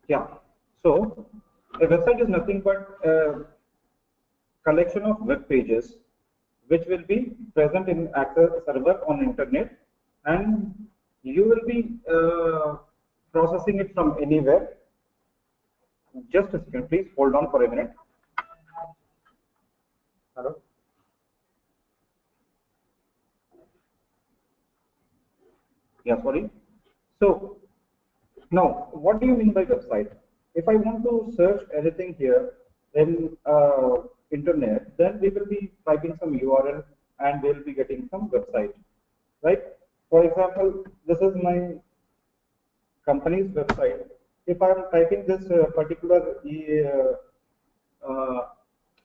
Yeah. So a website is nothing but a collection of web pages which will be present in access server on internet, and you will be processing it from anywhere. Just a second, please hold on for a minute. Hello. Yeah, sorry. So now, what do you mean by website? If I want to search anything here in internet, then we will be typing some URL and we'll be getting some website, right? For example, this is my company's website. If I'm typing this particular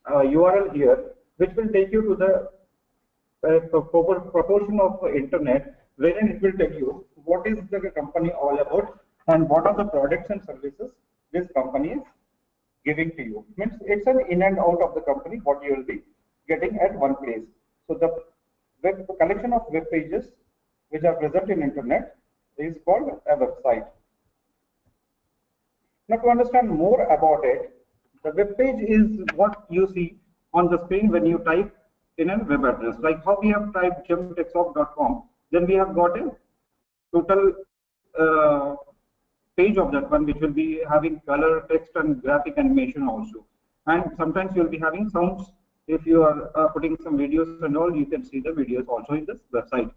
URL here, which will take you to the proportion of internet, wherein it will tell you what is the company all about and what are the products and services this company is giving to you. Means it's an in and out of the company what you will be getting at one place. So the web collection of web pages which are present in internet is called a website. Now, to understand more about it, the web page is what you see on the screen when you type in a web address. Like how we have typed gemtexoft.com, then we have got a total page of that one, which will be having color, text, and graphic animation also. And sometimes you'll be having sounds. If you are putting some videos and all, you can see the videos also in this website.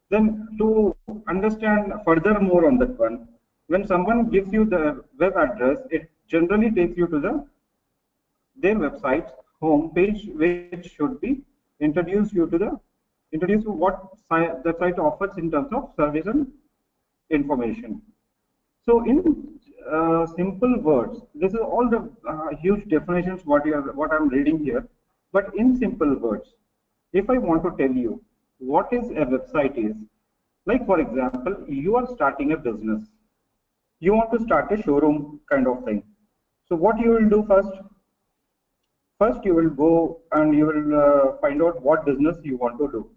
Then to understand further more on that one, when someone gives you the web address, it generally takes you to their website home page, which should be introduce you what the site offers in terms of service and information. So in simple words, this is all the huge definitions what I'm reading here. But in simple words, if I want to tell you what is a website is, like for example, you are starting a business. You want to start a showroom kind of thing. So what you will do first? First, you will go and you will find out what business you want to do.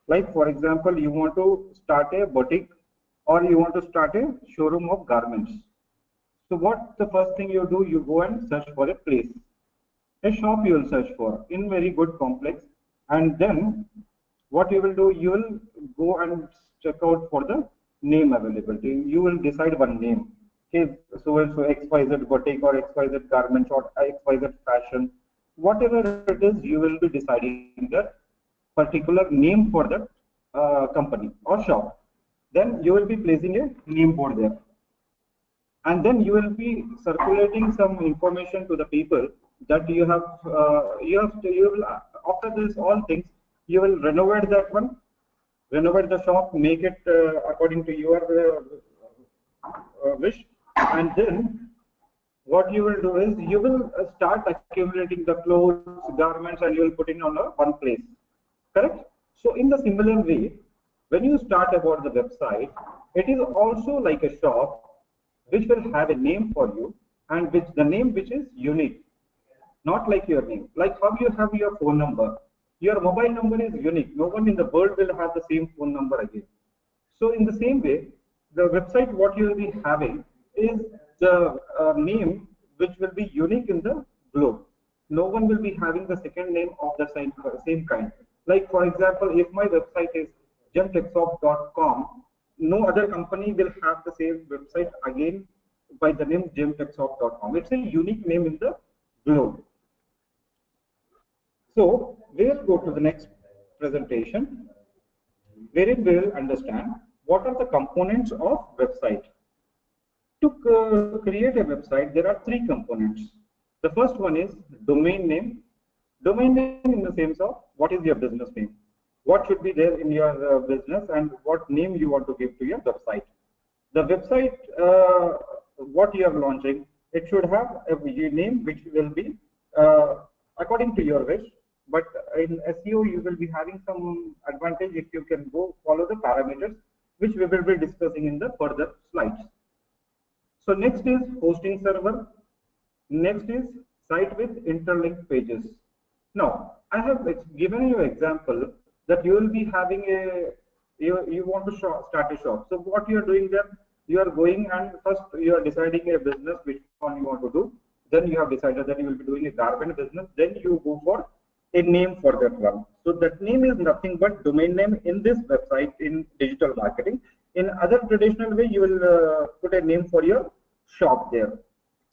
Like for example, you want to start a boutique or you want to start a showroom of garments. So what the first thing you do, you go and search for a place. A shop you will search for in very good complex, and then what you will do, you will go and check out for the name availability. You will decide one name. Okay, so XYZ boutique or XYZ garments or XYZ fashion, whatever it is, you will be deciding that particular name for that company or shop. Then you will be placing a name board there, and then you will be circulating some information to the people that you will after this all things, you will renovate that one, renovate the shop, make it according to your wish, and then what you will do is you will start accumulating the clothes, garments, and you will put it on one place. Correct? So in the similar way, when you start about the website, it is also like a shop which will have a name for you, and which the name which is unique, not like your name. Like how you have your phone number, your mobile number is unique. No one in the world will have the same phone number again. So in the same way, the website what you will be having is the name which will be unique in the globe. No one will be having the second name of the same kind. Like for example, if my website is gemtexoft.com, no other company will have the same website again by the name gemtexoft.com. It's a unique name in the globe. So we'll go to the next presentation, wherein we will understand what are the components of website. To create a website, there are three components. The first one is domain name. Domain name in the sense of what is your business name, what should be there in your business, and what name you want to give to your website. The website, what you are launching, it should have a name which will be according to your wish. But in SEO, you will be having some advantage if you can go follow the parameters, which we will be discussing in the further slides. So next is hosting server. Next is site with interlinked pages. Now, I have given you an example that you will be having you want to start a shop. So what you are doing there, you are going and first you are deciding a business which one you want to do. Then you have decided that you will be doing a garment business. Then you go for a name for that one. So that name is nothing but domain name in this website in digital marketing. In other traditional way, you will put a name for your shop there.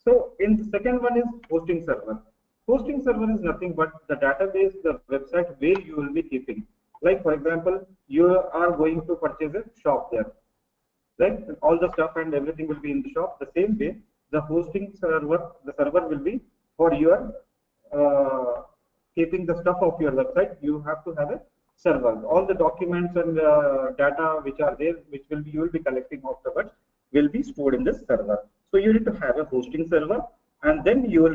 So in the second one is hosting server. Hosting server is nothing but the database, the website where you will be keeping. Like for example, you are going to purchase a shop there, right? All the stuff and everything will be in the shop. The same way, the hosting server, the server will be for your keeping the stuff of your website. You have to have a server. All the documents and data which are there, which will be you will be collecting afterwards, will be stored in this server. So you need to have a hosting server, and then you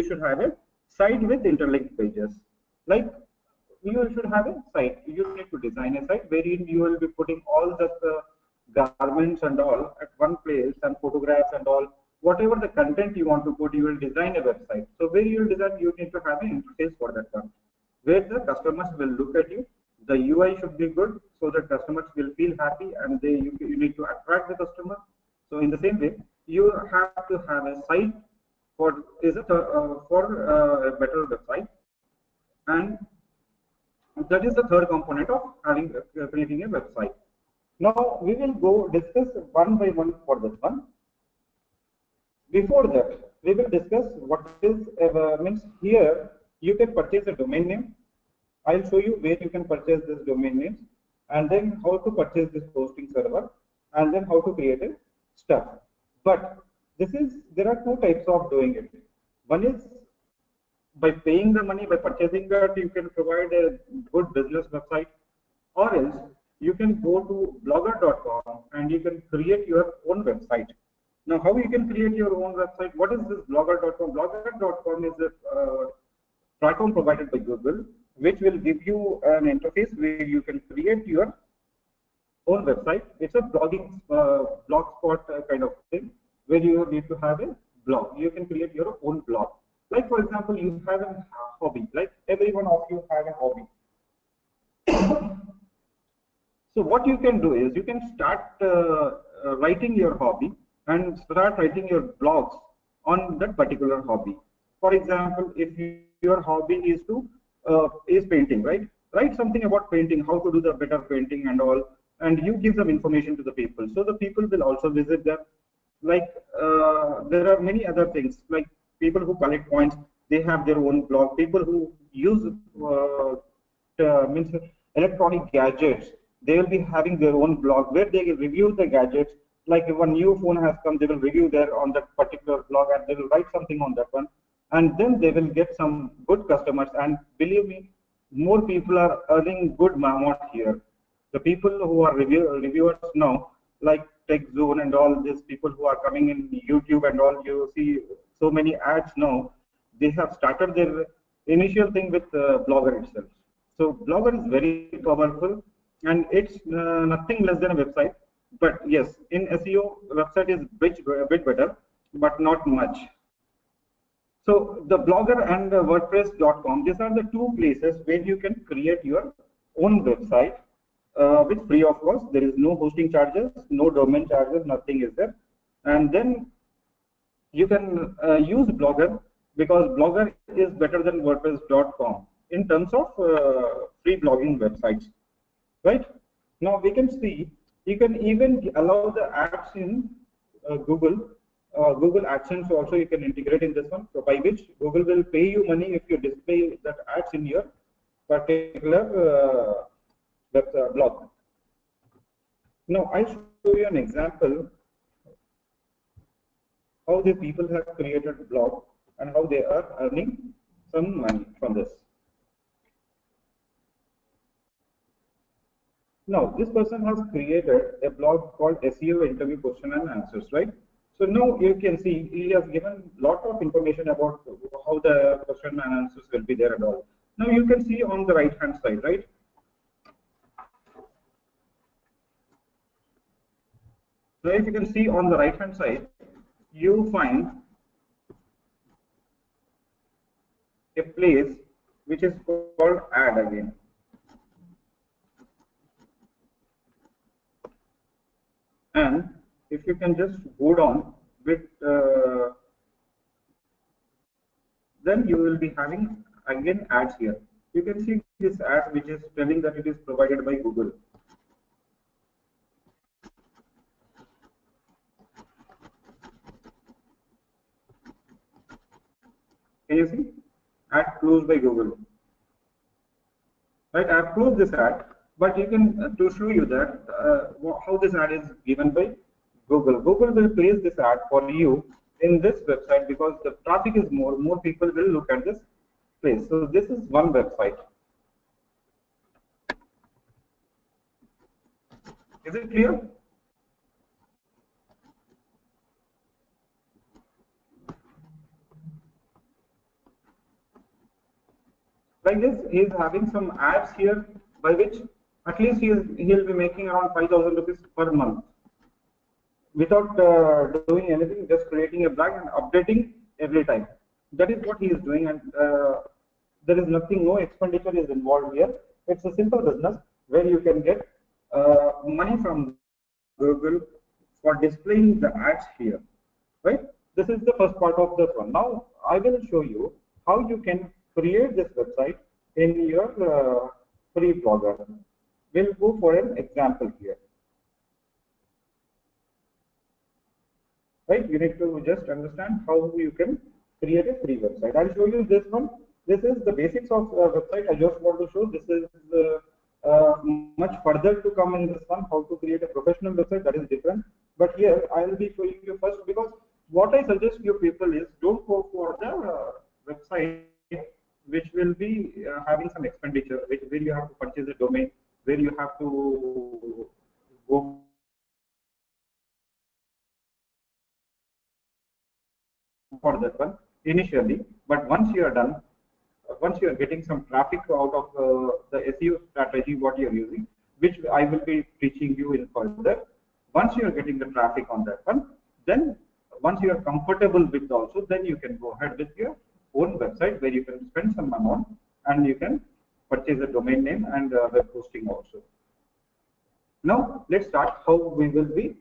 should have a site with interlinked pages. Like you should have a site. You need to design a site wherein you will be putting all the garments and all at one place and photographs and all. Whatever the content you want to put, you will design a website. So where you will design, you need to have an interface for that one, where the customers will look at you. The UI should be good so that customers will feel happy, and you need to attract the customer. So in the same way, you have to have a site for a better website, and that is the third component of having creating a website. Now we will go discuss one by one for this one. Before that, we will discuss what is means here. You can purchase a domain name. I'll show you where you can purchase this domain names, and then how to purchase this hosting server, and then how to create a stuff. But there are two types of doing it. One is by paying the money, by purchasing that, you can provide a good business website, or else you can go to blogger.com and you can create your own website. Now, how you can create your own website? What is this blogger.com? Blogger.com is a platform provided by Google, which will give you an interface where you can create your own website. It's a blogging blogspot kind of thing, where you need to have a blog. You can create your own blog. Like for example, you have a hobby. Like every one of you have a hobby. So what you can do is you can start writing your hobby and start writing your blogs on that particular hobby. For example, if your hobby is painting, right? Write something about painting, how to do the better painting and all, and you give some information to the people. So the people will also visit there. Like there are many other things, like people who collect coins, they have their own blog. People who use means electronic gadgets, they will be having their own blog where they review the gadgets. Like if a new phone has come, they will review there on that particular blog, and they will write something on that one, and then they will get some good customers. And believe me, more people are earning good amount here. The people who are reviewers now, like Tech Zone and all these people who are coming in YouTube and all, you see so many ads now. They have started their initial thing with Blogger itself. So Blogger is very powerful, and it's nothing less than a website. But yes, in SEO, website is a bit better, but not much. So the Blogger and WordPress.com, these are the two places where you can create your own website with free of cost. There is no hosting charges, no domain charges, nothing is there. And then you can use Blogger, because Blogger is better than WordPress.com in terms of free blogging websites, right? Now we can see you can even allow the ads in Google AdSense also. You can integrate in this one, so by which Google will pay you money if you display that ads in your particular blog. Now I'll show you an example how the people have created blog and how they are earning some money from this. Now this person has created a blog called SEO interview question and answers, right? So now you can see he has given a lot of information about how the question and answers will be there and all. Now you can see on the right hand side, right? So if you can see on the right hand side, you find a place which is called add again. And if you can just go down with, then you will be having again ads here. You can see this ad which is telling that it is provided by Google. Can you see? Ad closed by Google. Right, I have closed this ad, but you can to show you that how this ad is given by Google. Google will place this ad for you in this website because the traffic is more people will look at this place. So this is one website. Is it clear? Like this, he is having some ads here by which at least he'll be making around 5,000 rupees per month without doing anything, just creating a blog and updating every time. That is what he is doing, and there is nothing, no expenditure is involved here. It's a simple business where you can get money from Google for displaying the ads here, right? This is the first part of this one. Now I will show you how you can create this website in your free blogger. We'll go for an example here. Right, you need to just understand how you can create a free website. I'll show you this one. This is the basics of website. I just want to show this is much further to come in this one, how to create a professional website, that is different. But here I will be showing you first, because what I suggest you people is don't go for the website which will be having some expenditure, where you have to purchase a domain, where you have to go for that one initially. But once you are done, once you are getting some traffic out of the SEO strategy what you are using, which I will be teaching you in further. Once you are getting the traffic on that one, then once you are comfortable with also, then you can go ahead with your own website where you can spend some amount and you can purchase a domain name and web hosting also. Now let's start how we will be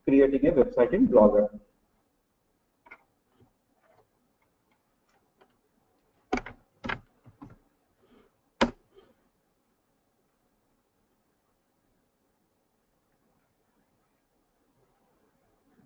creating a website in Blogger.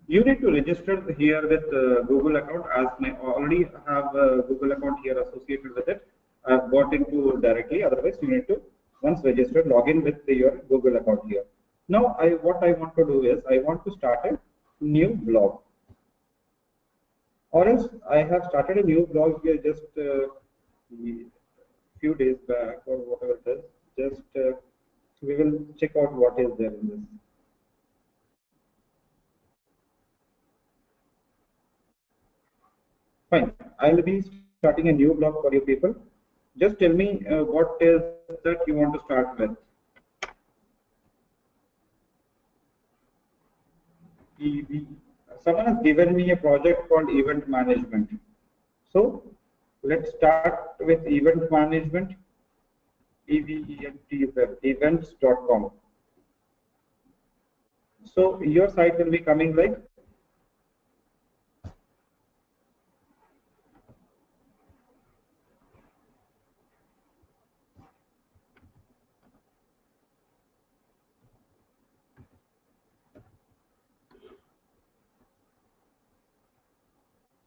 You need to register here with Google account, as I already have a Google account here associated with it. I've got into directly. Otherwise, you need to once registered log in with your Google account here. Now, what I want to do is I want to start a new blog, or else I have started a new blog here just few days back or whatever it is. Just we will check out what is there in this. Fine. I will be starting a new blog for you people. Just tell me what is that you want to start with. Someone has given me a project called event management. So let's start with event management. events.com. So your site will be coming like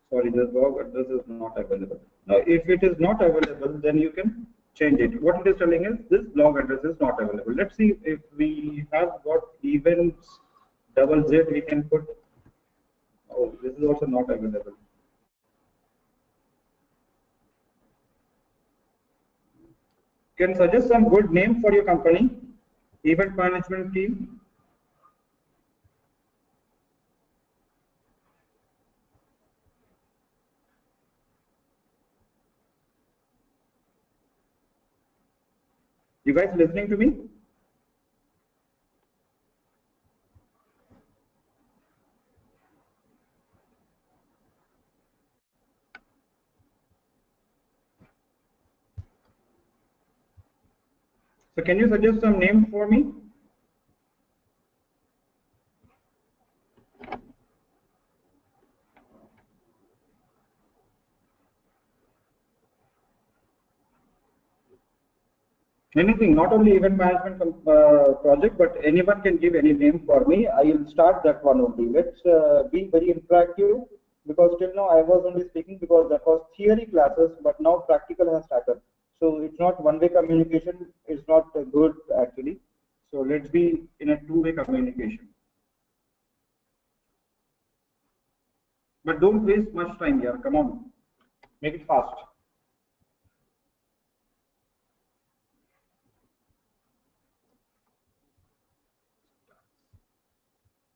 sorry, the blog address is not available. Now, if it is not available, then you can change it. What it is telling is this blog address is not available. Let's see if we have got events double Z, we can put. Oh, this is also not available. Can suggest some good name for your company, event management team. You guys listening to me? So can you suggest some name for me? Anything, not only event management project, but anyone can give any name for me. I will start that one only. Let's be very interactive, because till now I was only speaking because that was theory classes, but now practical has started. So it's not one-way communication. It's not good actually. So let's be in a two-way communication. But don't waste much time here. Come on, make it fast.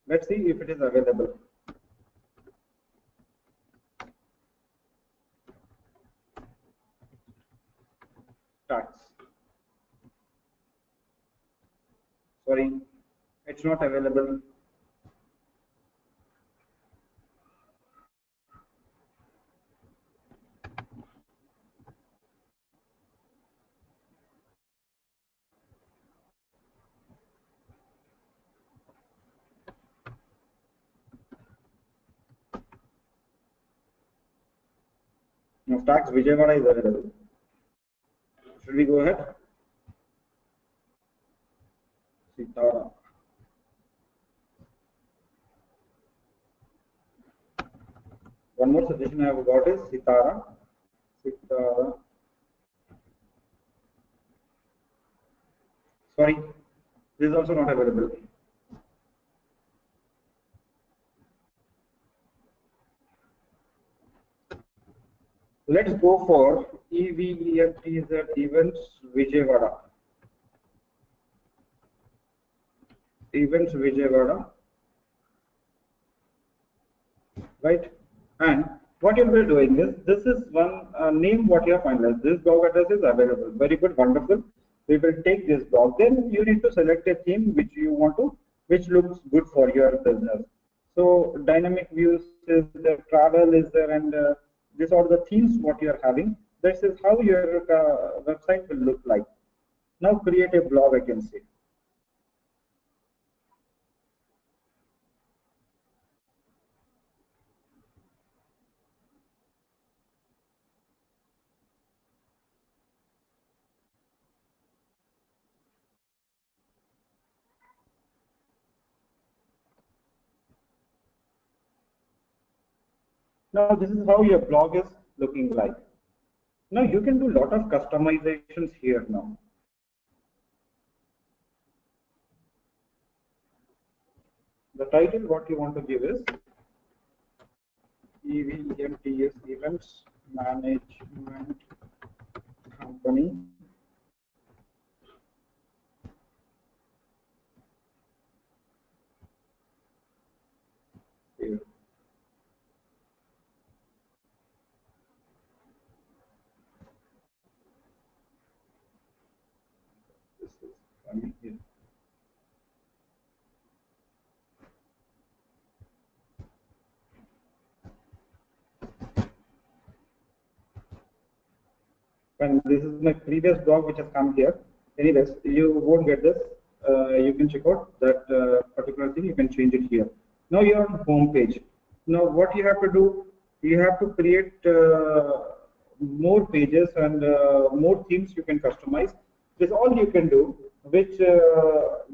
Let's see if it is available. Starts. Sorry, it's not available. Now, stacks Vijayawada is available. Should we go ahead? Sitara. One more suggestion I have got is Sitara. Sitara. Sorry, this is also not available. Let's go for EVENTZ Events Vijayawada. Events Vijayawada. Right? And what you'll be doing is, this is one name what you have finalized. This blog address is available. Very good, wonderful. We will take this blog. Then you need to select a theme which you want to, which looks good for your business. So dynamic views is there, travel is there, and these are the themes what you are having. This is how your website will look like. Now create a blog, I can say. Now this is how your blog is looking like. Now you can do a lot of customizations here now. The title what you want to give is EVENTS Events Management Company. Here. This is coming here. And this is my previous blog which has come here. Anyways, you won't get this. You can check out that particular thing. You can change it here. Now you're on home page. Now what you have to do, you have to create more pages and more themes you can customize. This all you can do, which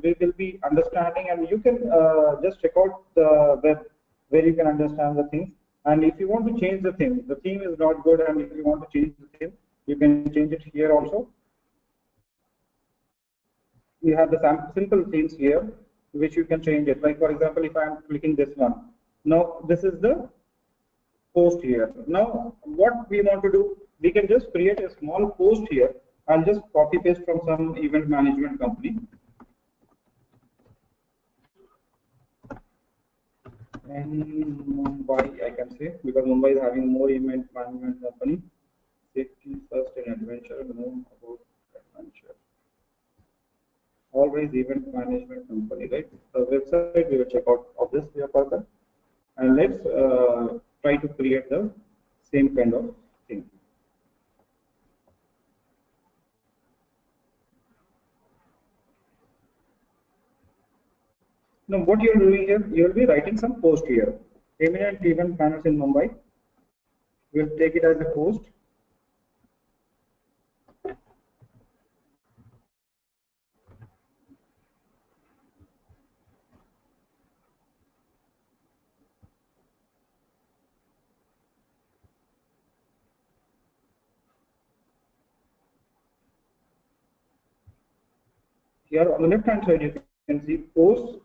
we will be understanding, and you can just check out the web where you can understand the things. And if you want to change the theme is not good, and if you want to change the theme, you can change it here also. You have the simple themes here, which you can change it. Like for example, if I am clicking this one, now this is the post here. Now what we want to do, we can just create a small post here. I'll just copy paste from some event management company. And Mumbai, I can say, because Mumbai is having more event management company. Safety first in adventure, know about adventure. Always event management company, right? The website we will check out obviously further, and let's try to create the same kind of thing. Now, what you're doing here, you'll be writing some post here. Eminent event planners in Mumbai. We'll take it as a post. Here on the left hand side, you can see posts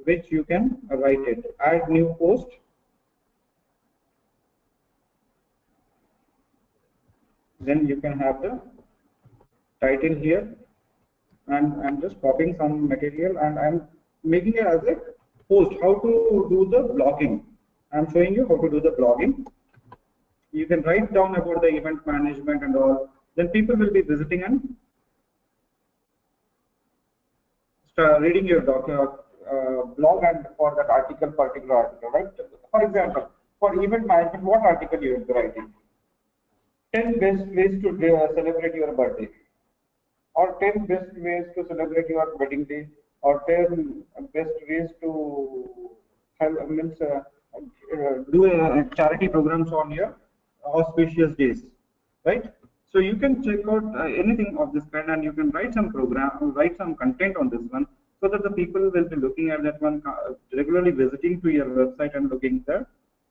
which you can write it. Add new post. Then you can have the title here, and I'm just copying some material and I'm making it as a post. How to do the blogging? I'm showing you how to do the blogging. You can write down about the event management and all. Then people will be visiting and start reading your blog and for that particular article, right? For example, for event management, what article you will be writing? 10 best ways to celebrate your birthday, or 10 best ways to celebrate your wedding day, or 10 best ways to help, do a charity programs on your auspicious days, right? So you can check out anything of this kind, and you can write some write some content on this one, so that the people will be looking at that one, regularly visiting to your website and looking at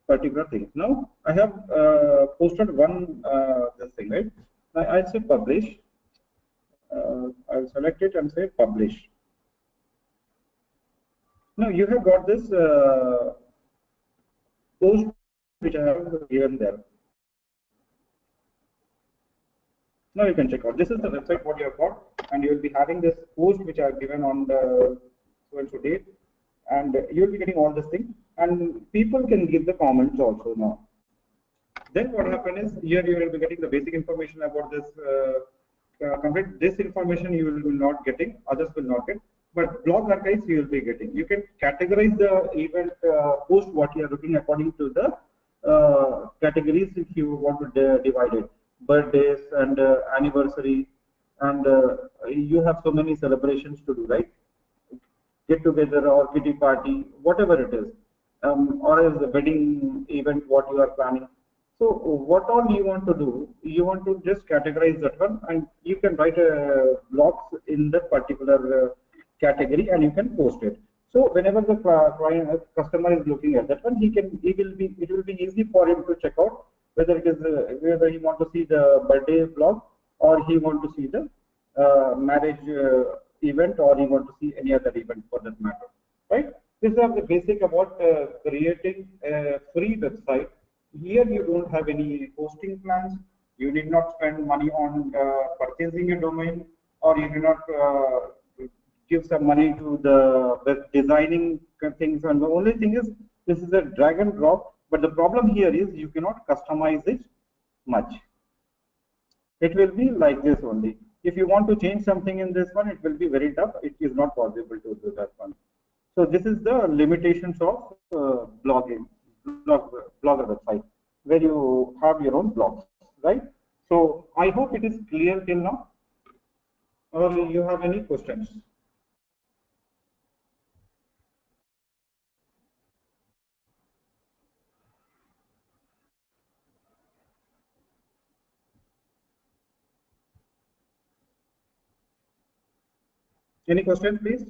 particular things. Now I have posted one this thing, right? I'll say publish. I'll select it and say publish. Now you have got this post which I have given there. Now you can check out. This is the website what you have got, and you will be having this post which I have given on the so date, and you will be getting all this thing, and people can give the comments also now. Then what happens is here you will be getting the basic information about this complete. This information you will not getting, others will not get, but blog archives you will be getting. You can categorize the event post what you are looking according to the categories if you want to divide it. Birthdays and anniversary, and you have so many celebrations to do, right? Get together or kitty party, whatever it is, or as a wedding event what you are planning. So what all you want to do, you want to just categorize that one, and you can write a blogs in that particular category, and you can post it. So whenever the client customer is looking at that one, it will be easy for him to check out whether it is whether he want to see the birthday blog, or he want to see the marriage event, or he want to see any other event for that matter, right? These are the basic about creating a free website. Here you don't have any hosting plans. You did not spend money on purchasing a domain, or you do not give some money to the web designing things. And the only thing is, this is a drag and drop. But the problem here is you cannot customize it much. It will be like this only. If you want to change something in this one, it will be very tough. It is not possible to do that one. So this is the limitations of blogger website, where you have your own blogs, right? So I hope it is clear till now. Or you have any questions? Any question, please?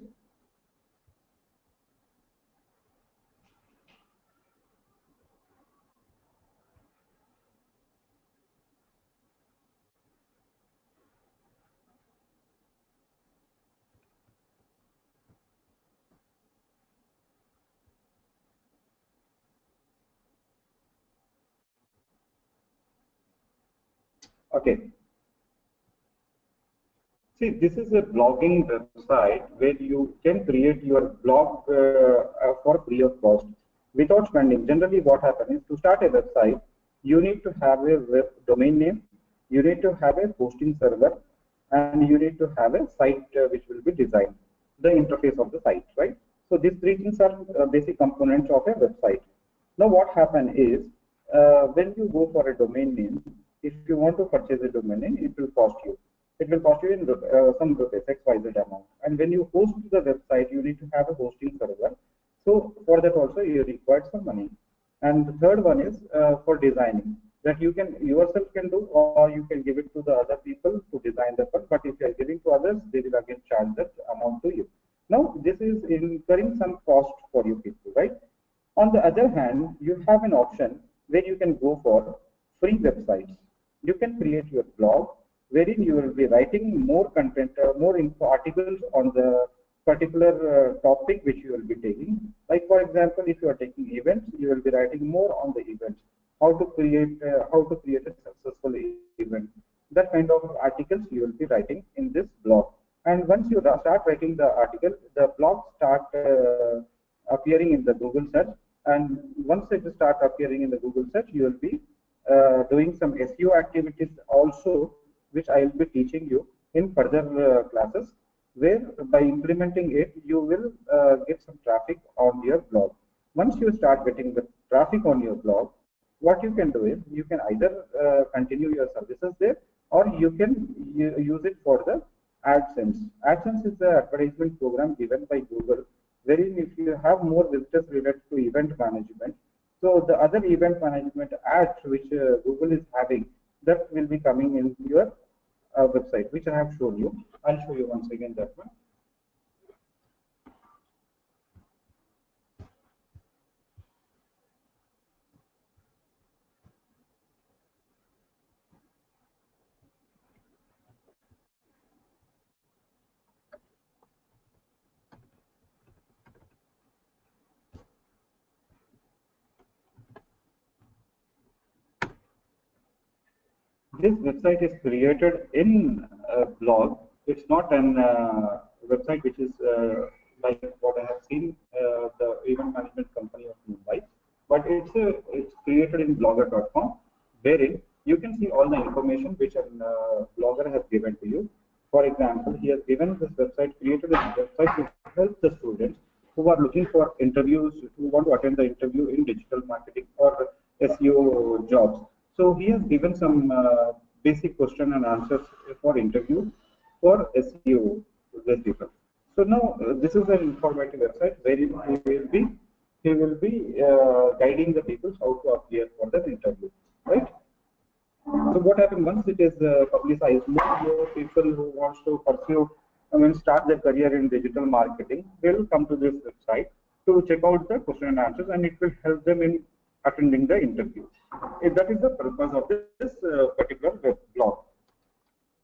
Okay. See, this is a blogging website where you can create your blog for free of cost without spending. Generally, what happens is, to start a website, you need to have a web domain name, you need to have a hosting server, and you need to have a site which will be designed, the interface of the site, right? So these three things are basic components of a website. Now, what happens is, when you go for a domain name, if you want to purchase a domain name, it will cost you. It will cost you in some rupees, XYZ amount. And when you host the website, you need to have a hosting server. So for that also you require some money. And the third one is for designing, that you can yourself can do, or you can give it to the other people to design the part. But if you are giving to others, they will again charge that amount to you. Now this is incurring some cost for you people, right? On the other hand, you have an option where you can go for free websites. You can create your blog, wherein you will be writing more content, more info articles on the particular topic which you will be taking. Like for example, if you are taking events, you will be writing more on the events, how to create a successful event. That kind of articles you will be writing in this blog. And once you start writing the article, the blog start appearing in the Google search. And once it start appearing in the Google search, you will be doing some SEO activities also, which I will be teaching you in further classes, where by implementing it, you will get some traffic on your blog. Once you start getting the traffic on your blog, what you can do is you can either continue your services there, or you can use it for the AdSense. AdSense is the advertisement program given by Google, wherein if you have more visitors related to event management, so the other event management ads which Google is having, that will be coming in your website, which I have shown you. I'll show you once again that one. This website is created in a blog. It's not an website which is like what I have seen the event management company of Mumbai, but it's created in blogger.com, wherein you can see all the information which a blogger has given to you. For example, he has given this website, created this website to help the students who are looking for interviews, who want to attend the interview in digital marketing or SEO jobs. So he has given some basic question and answers for interview for SEO these people. So now this is an informative website where he will be guiding the people how to appear for the interview, right? So what happens once it is publicized, more people who wants to pursue, start their career in digital marketing, they will come to this website to check out the question and answers, and it will help them in attending the interview. That is the purpose of this particular web blog.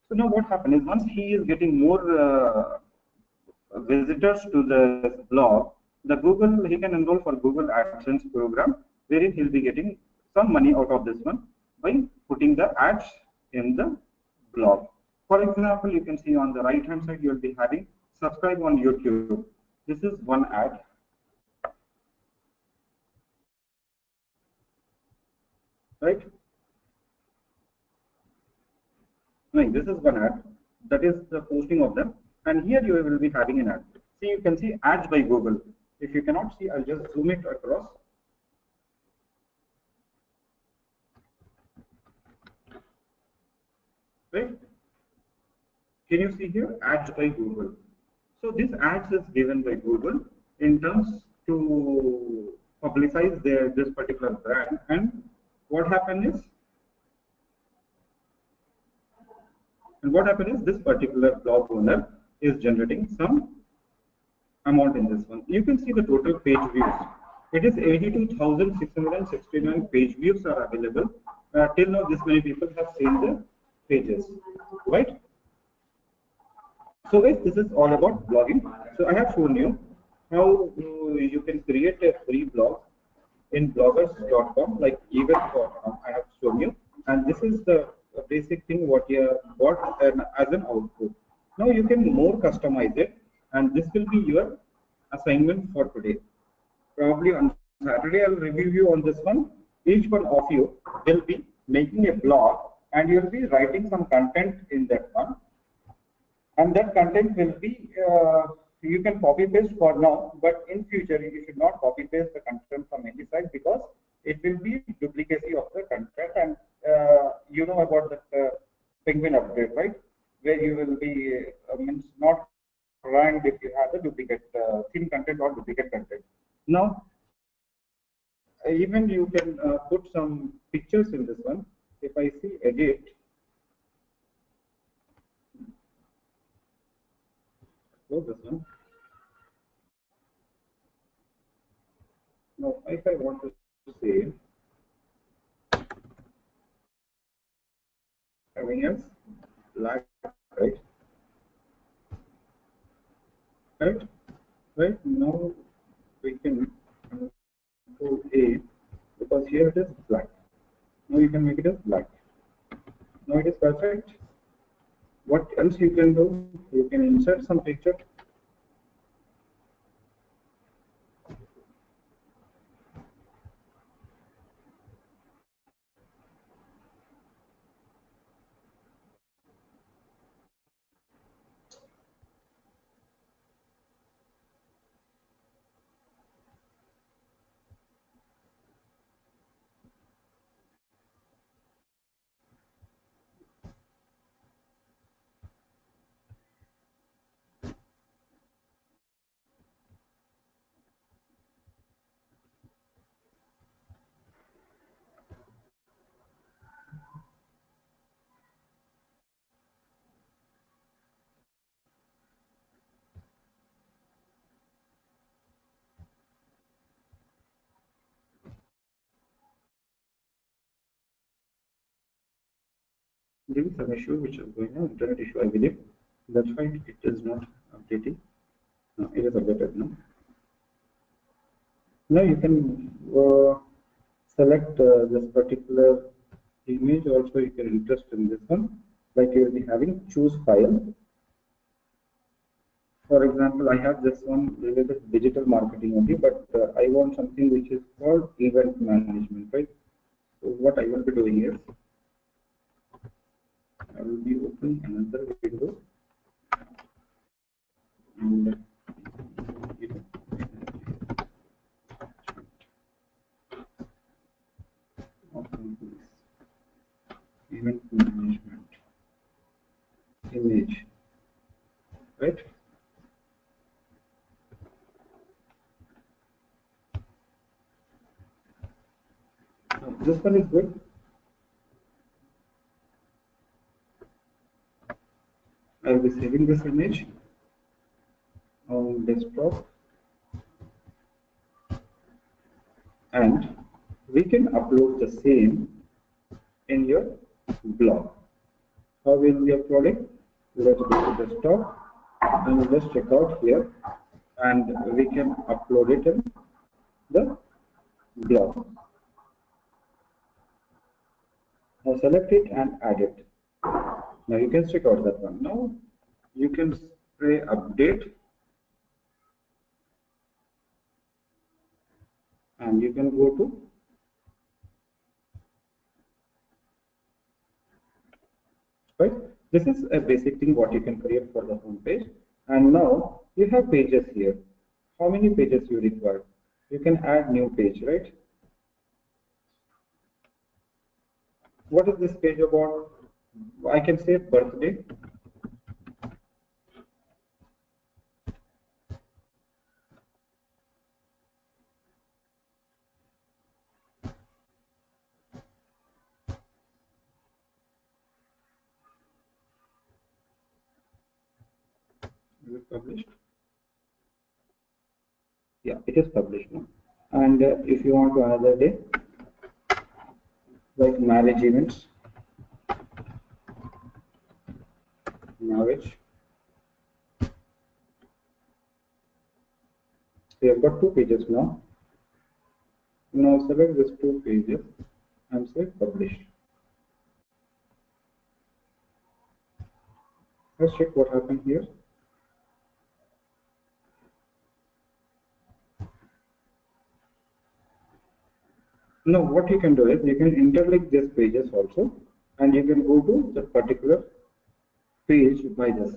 So now what happens is once he is getting more visitors to the blog, he can enroll for Google AdSense program, wherein he'll be getting some money out of this one by putting the ads in the blog. For example, you can see on the right hand side, you will be having subscribe on YouTube. This is one ad. Right? No, this is one ad. That is the posting of them. And here you will be having an ad. See, you can see ads by Google. If you cannot see, I'll just zoom it across. Right? Can you see here ads by Google? So this ads is given by Google in terms to publicize this particular brand. And what happened is, this particular blog owner is generating some amount in this one. You can see the total page views. It is 82,669 page views are available. Till now, this many people have seen the pages, right? So guys, this is all about blogging. So I have shown you how you can create a free blog in bloggers.com, like events.com. I have shown you, and this is the basic thing what you got as an output. Now you can more customize it, and this will be your assignment for today. Probably on Saturday, I'll review you on this one. Each one of you will be making a blog, and you'll be writing some content in that one. And that content will be, you can copy paste for now, but in future you should not copy paste the content from any site, because it will be duplicacy of the content. And you know about the penguin update, right? Where you will be means not ranked if you have the duplicate thin content or duplicate content. Now, even you can put some pictures in this one. If I see edit, close this one. Now, if I want to save everything else, black, right? Right? Right now we can control A because here it is black. Now you can make it as black. Now it is perfect. What else you can do? You can insert some picture. There is some issue which is going on, internet issue, I believe. That's why it is not updating. No, it is updated now. Now you can select this particular image. Also, you can interest in this one. Like you will be having choose file. For example, I have this one related to digital marketing only, but I want something which is called event management, right? So what I will be doing is I will be opening another window and open this event management image, right? This one is good. I will be saving this image on desktop and we can upload the same in your blog. How will we upload it? Let's go to desktop and let's check out here and we can upload it in the blog. Now select it and add it. Now you can check out that one. Now you can spray update and you can go to right. This is a basic thing what you can create for the home page. And now you have pages here. How many pages you require? You can add new page, right? What is this page about? I can say birthday. Is it published? Yeah, it is published now. And if you want to another day, like marriage events, marriage. We have got two pages now. Now select these two pages and say publish. Let's check what happened here. Now what you can do is you can interlink these pages also and you can go to the particular page by this.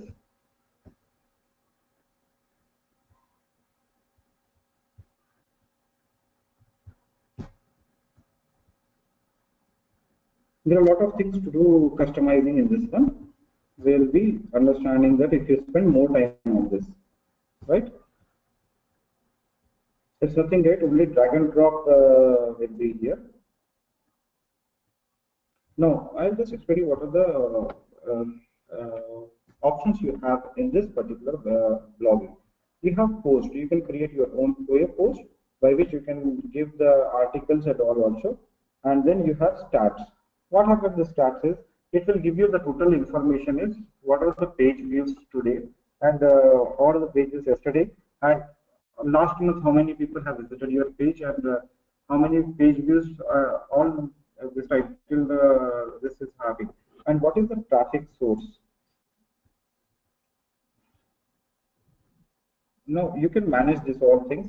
There are a lot of things to do customizing in this one. We'll be understanding that if you spend more time on this, right? It's nothing great, only drag and drop will be here. Now, I'll just explain you what are the options you have in this particular blogging. You have post, you can create your own post by which you can give the articles and all also. And then you have stats. What happens with the stats is It will give you the total information is what are the page views today and what are the pages yesterday, and last month how many people have visited your page, and how many page views all this title this is having, and what is the traffic source. Now you can manage this all things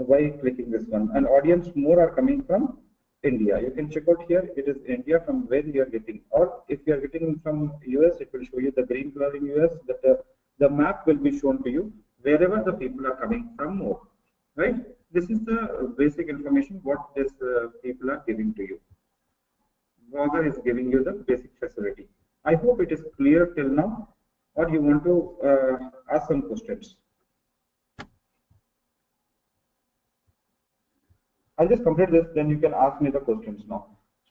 by clicking this one. And audience more are coming from India. You can check out here. It is India from where you are getting. Or if you are getting from US, it will show you the green color in US. That the map will be shown to you wherever the people are coming from more. Right? This is the basic information what this people are giving to you. Blogger is giving you the basic facility. I hope it is clear till now, or you want to ask some questions. I'll just complete this, then you can ask me the questions now.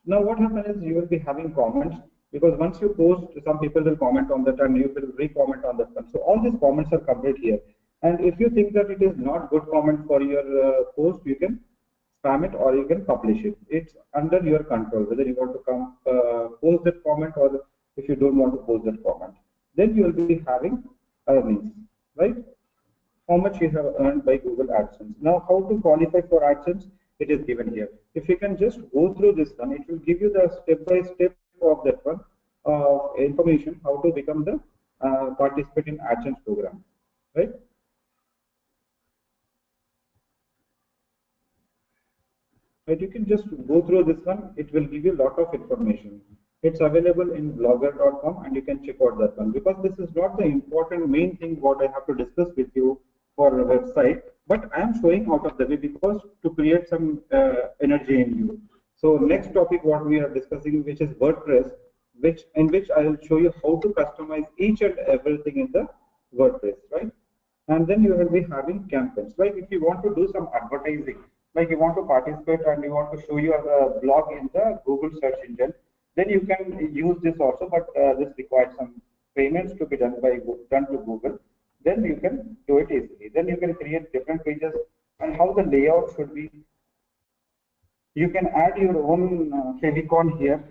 Now, what happens is you will be having comments, because once you post, some people will comment on that and you will re-comment on that one. So all these comments are covered here. And if you think that it is not good comment for your post, you can spam it or you can publish it. It's under your control, whether you want to come post that comment or if you don't want to post that comment. Then you will be having earnings, right? How much you have earned by Google AdSense. Now, how to qualify for AdSense? It is given here. If you can just go through this one, it will give you the step-by-step of that one information how to become the participant in AdSense program, right? But you can just go through this one. It will give you a lot of information. It's available in blogger.com and you can check out that one, because this is not the important main thing what I have to discuss with you for a website, but I am showing out of the way because to create some energy in you. So next topic what we are discussing, which is WordPress, in which I will show you how to customize each and everything in the WordPress, right? And then you will be having campaigns. Like if you want to do some advertising, like you want to participate and you want to show your blog in the Google search engine, then you can use this also, but this requires some payments to be done to Google. Then you can do it easily. Then you can create different pages and how the layout should be. You can add your own favicon here.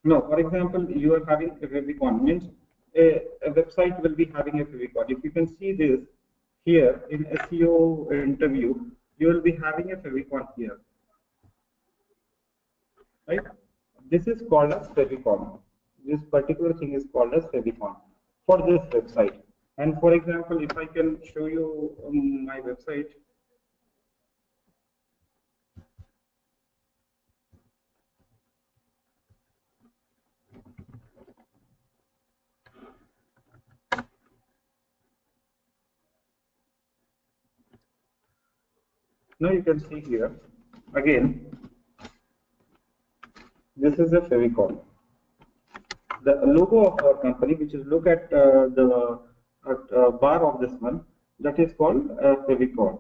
No, for example, you are having a favicon, means a website will be having a favicon. If you can see this here in SEO interview, you will be having a favicon here, right? This is called as favicon. This particular thing is called as favicon for this website. And for example, if I can show you my website. Now you can see here again, this is a favicon. The logo of our company, which is look at the bar of this one, that is called favicon.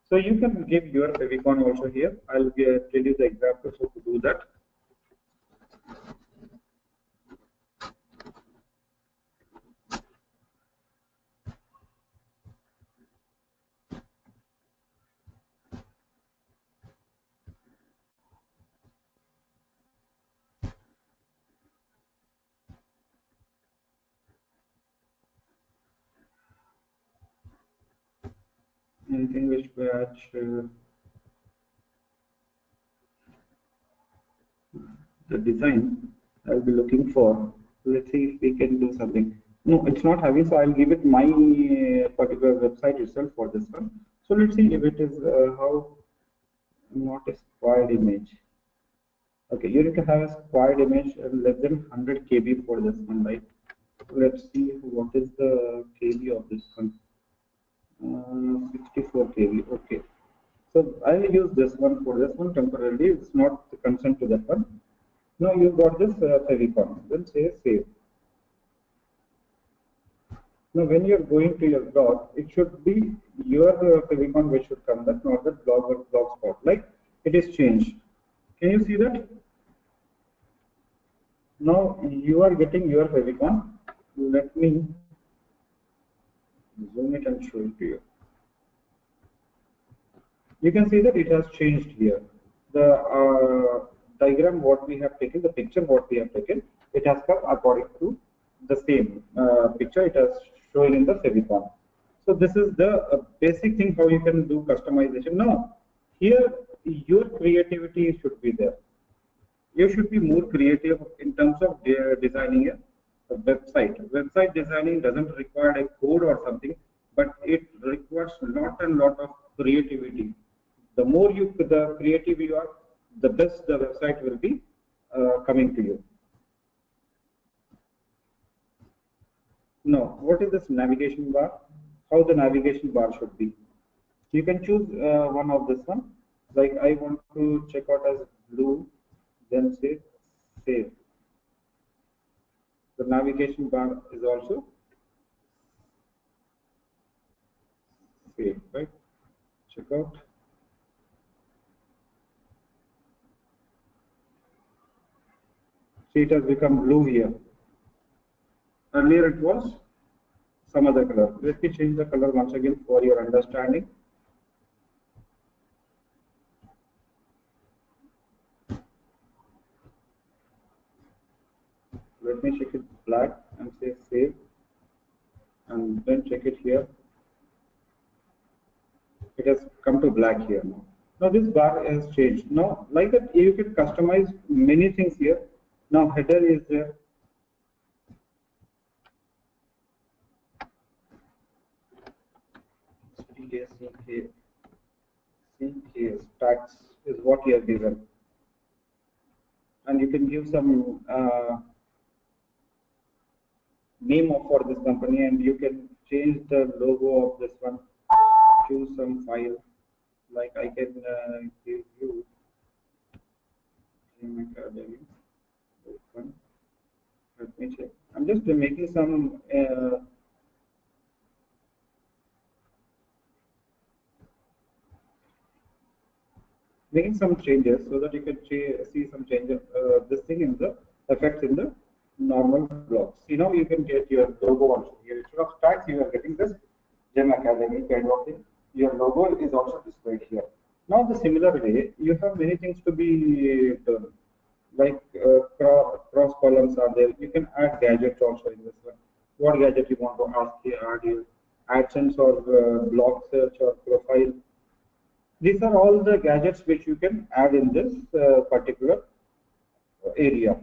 So you can give your favicon also here. I'll tell you the examples how to do that. Anything which batch the design I'll be looking for. Let's see if we can do something. No, it's not having, so I'll give it my particular website itself for this one. So let's see if it is how not a squared image. Okay, you need to have a squared image less than 100 KB for this one, right? Let's see what is the KB of this one. 64 KB. Okay. So I will use this one for this one temporarily. It's not consent to that one. Now you got this favicon. Then say save. Now when you are going to your blog, it should be your favicon which should come, that not the blog or blog spot. Like it is changed. Can you see that? Now you are getting your favicon. Let me zoom it and show it to you. You can see that it has changed here. The diagram what we have taken, the picture what we have taken, it has come according to the same picture it has showing in the favicon. So this is the basic thing how you can do customization. Now here your creativity should be there. You should be more creative in terms of designing a website. Website designing doesn't require a code or something, but it requires lot and lot of creativity. The more the creative you are, the best the website will be coming to you. Now, what is this navigation bar? How the navigation bar should be? You can choose one of this one. Like I want to check out as blue, then say save. The navigation bar is also save, right? Check out. See, it has become blue here. Earlier it was some other color. Let me change the color once again for your understanding. Let me check it black and say save, and then check it here. It has come to black here now. Now this bar has changed. Now like that you can customize many things here. Now header is there. CK tax is what you have given, and you can give some name for this company, and you can change the logo of this one. Choose some file, like I can give you Academy. Let me check. I'm just making some changes so that you can see some changes. This thing in the effects in the normal blocks. See, now you can get your logo also here. Instead of tags, you are getting this Gem Academy kind of thing. Your logo is also displayed here. Now, the similar way, you have many things to be done. Like cross columns are there. You can add gadgets also in this one. What gadget you want to ask here? Add here AdSense or blog search or profile. These are all the gadgets which you can add in this particular area.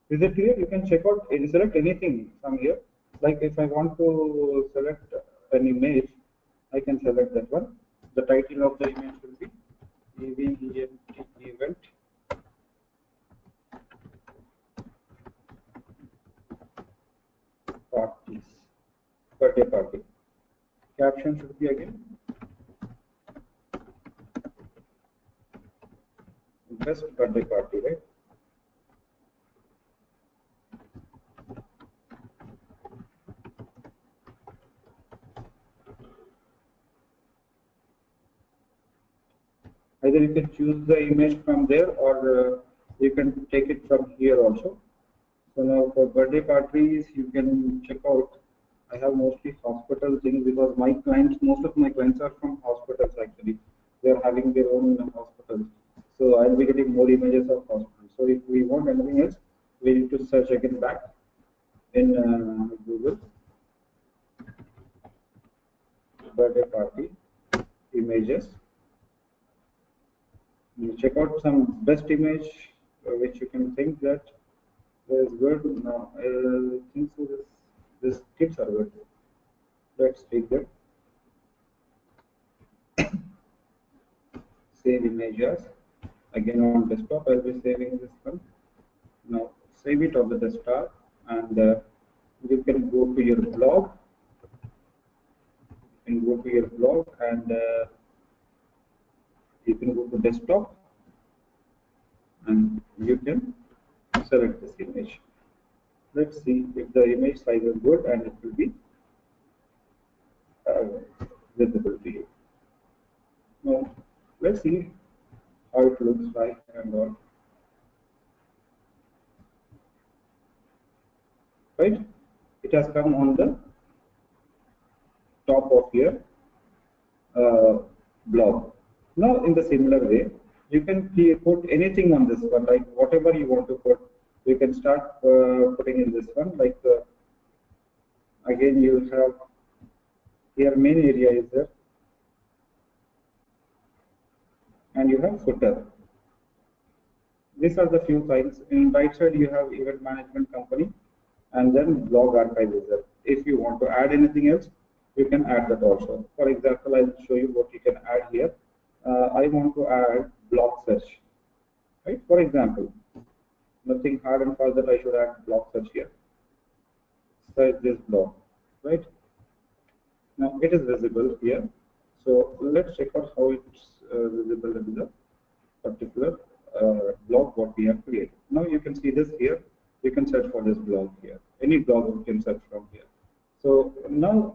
Is it clear? You can check out and select anything from here. Like if I want to select an image, I can select that one. The title of the image will be event parties, birthday party. Caption should be again best birthday party, right? Either you can choose the image from there, or you can take it from here also. So now for birthday parties, you can check out. I have mostly hospital things because my clients, most of my clients are from hospitals actually. They are having their own hospitals. So I'll be getting more images of hospitals. So if we want anything else, we need to search again back in Google. Birthday party images. You check out some best image which you can think that is good. No, I think so. This tips are good. Let's take that. Save images. Again on desktop, I'll be saving this one. Now save it on the desktop, and you can go to your blog. You can go to your blog, and you can go to desktop, and you can select this image. Let's see if the image size is good, and it will be visible to you. Now, let's see how it looks like and all. Right? it has come on the top of your blog. Now, in the similar way, you can put anything on this one, like whatever you want to put. You can start putting in this one, like again, you have here main area is there, and you have footer. These are the few files. In right side, you have event management company, and then blog archive is there. If you want to add anything else, you can add that also. For example, I'll show you what you can add here. I want to add blog search, right? For example, nothing hard and fast that I should add blog search here. Search this blog, right? Now it is visible here. So let's check out how it's visible in the particular blog what we have created. Now you can see this here. You can search for this blog here. Any blog you can search from here. So now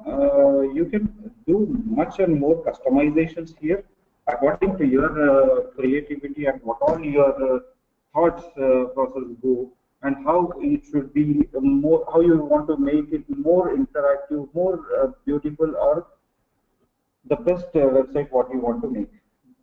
you can do much and more customizations here according to your creativity and what all your thoughts process go, and how it should be more, how you want to make it more interactive, more beautiful, or the best website what you want to make.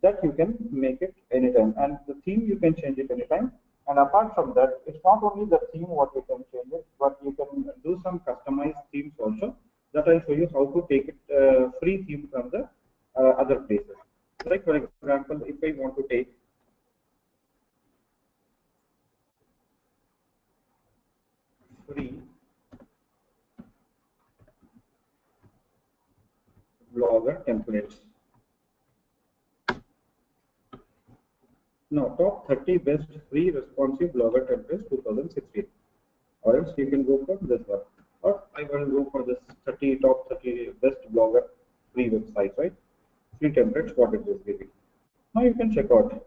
That you can make it anytime, and the theme you can change it anytime. And apart from that, it's not only the theme what you can change it, but you can do some customized themes also. That I'll show you how to take it free theme from the other places. Like for example, if I want to take free blogger templates. Now, top 30 best free responsive blogger templates 2016. Or else you can go for this one. Or I will go for this top 30 best blogger free websites, right? Free templates, what it is giving. Now you can check out.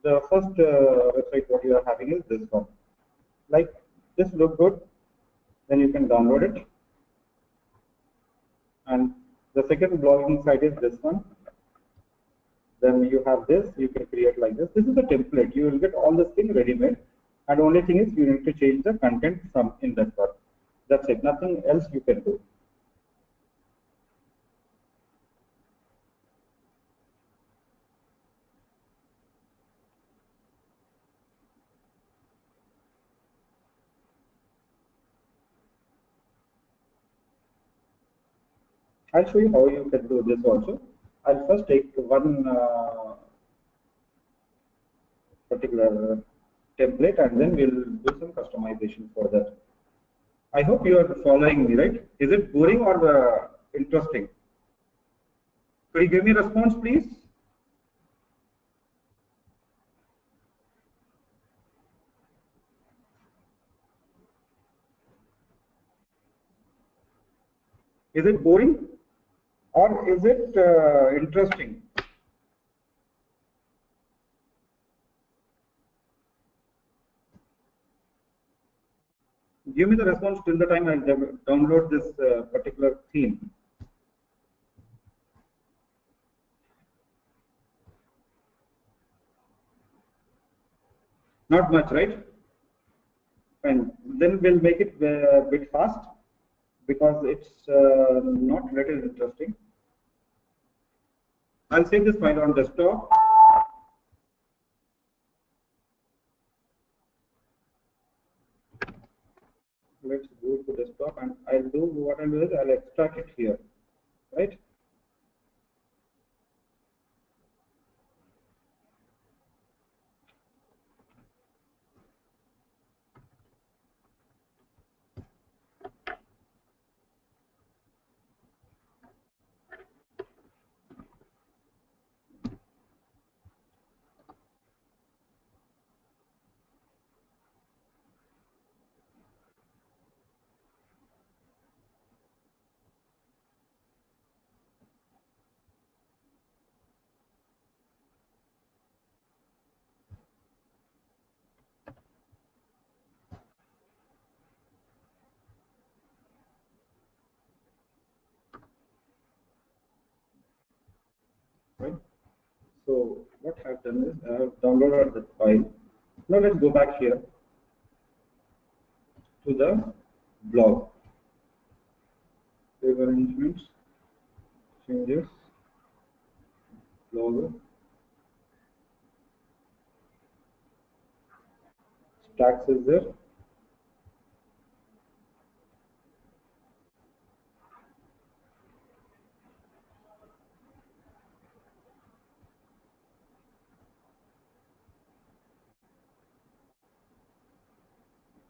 The first website what you are having is this one. Like this look good, then you can download it. And the second blogging site is this one. Then you have this, you can create like this. This is a template. You will get all this thing ready made. And the only thing is you need to change the content from in that part. That's it. Nothing else you can do. I'll show you how you can do this also. I'll first take one particular template, and then we'll do some customization for that. I hope you are following me, right? Is it boring or interesting? Could you give me a response, please? Is it boring or is it interesting? Give me the response till the time I download this particular theme. Not much, right? And then we'll make it a bit fast because it's not little interesting. I'll save this file on desktop. Let's go to desktop, and I'll do what I'll do is I'll extract it here, right? Right. So what I've done is I have downloaded the file. Now let's go back here to the blog. Save arrangements, changes, logo, stacks is there.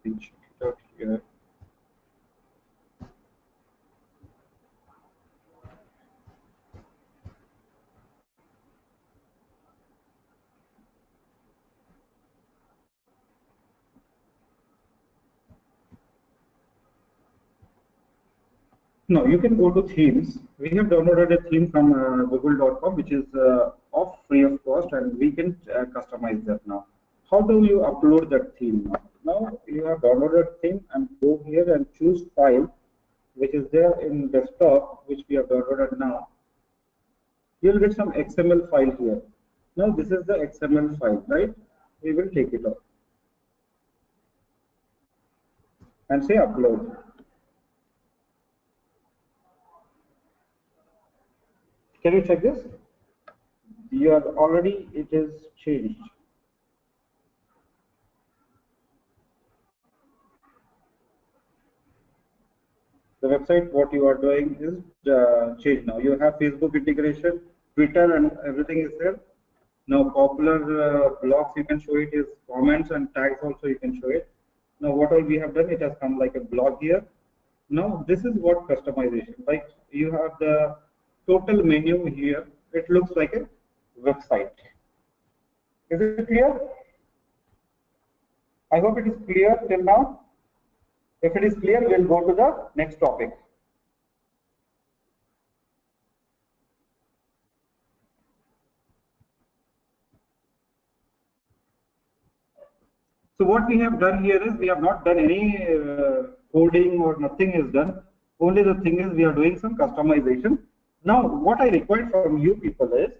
Check it out here. No, you can go to themes. We have downloaded a theme from google.com, which is off free of cost, and we can customize that now. How do you upload that theme now? Now you have downloaded theme and go here and choose file, which is there in desktop, which we have downloaded now. You'll get some XML file here. Now this is the XML file, right? We will take it off and say upload. Can you check this? You are already, it is changed. The website, what you are doing is changed now. You have Facebook integration, Twitter, and everything is there. Now popular blogs, you can show it is comments and tags also you can show it. Now what all we have done, it has come like a blog here. Now this is what customization, like you have the total menu here. It looks like a website. Is it clear? I hope it is clear till now. If it is clear, we'll go to the next topic. So what we have done here is we have not done any coding or nothing is done. Only the thing is we are doing some customization. Now what I require from you people is,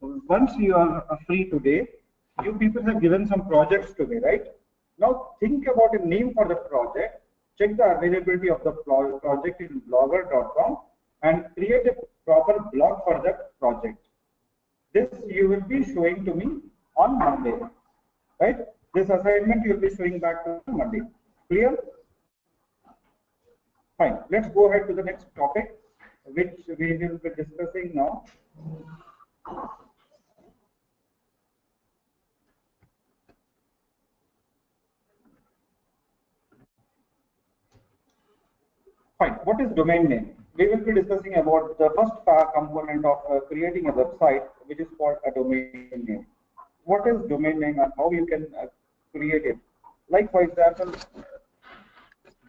once you are free today, you people have given some projects to me, right? Now think about a name for the project, check the availability of the project in blogger.com and create a proper blog for that project. This you will be showing to me on Monday, right? This assignment you will be showing back to Monday. Clear? Fine. Let's go ahead to the next topic, which we will be discussing now. Fine. What is domain name? We will be discussing about the first component of creating a website, which is called a domain name. What is domain name and how you can create it? Like for example,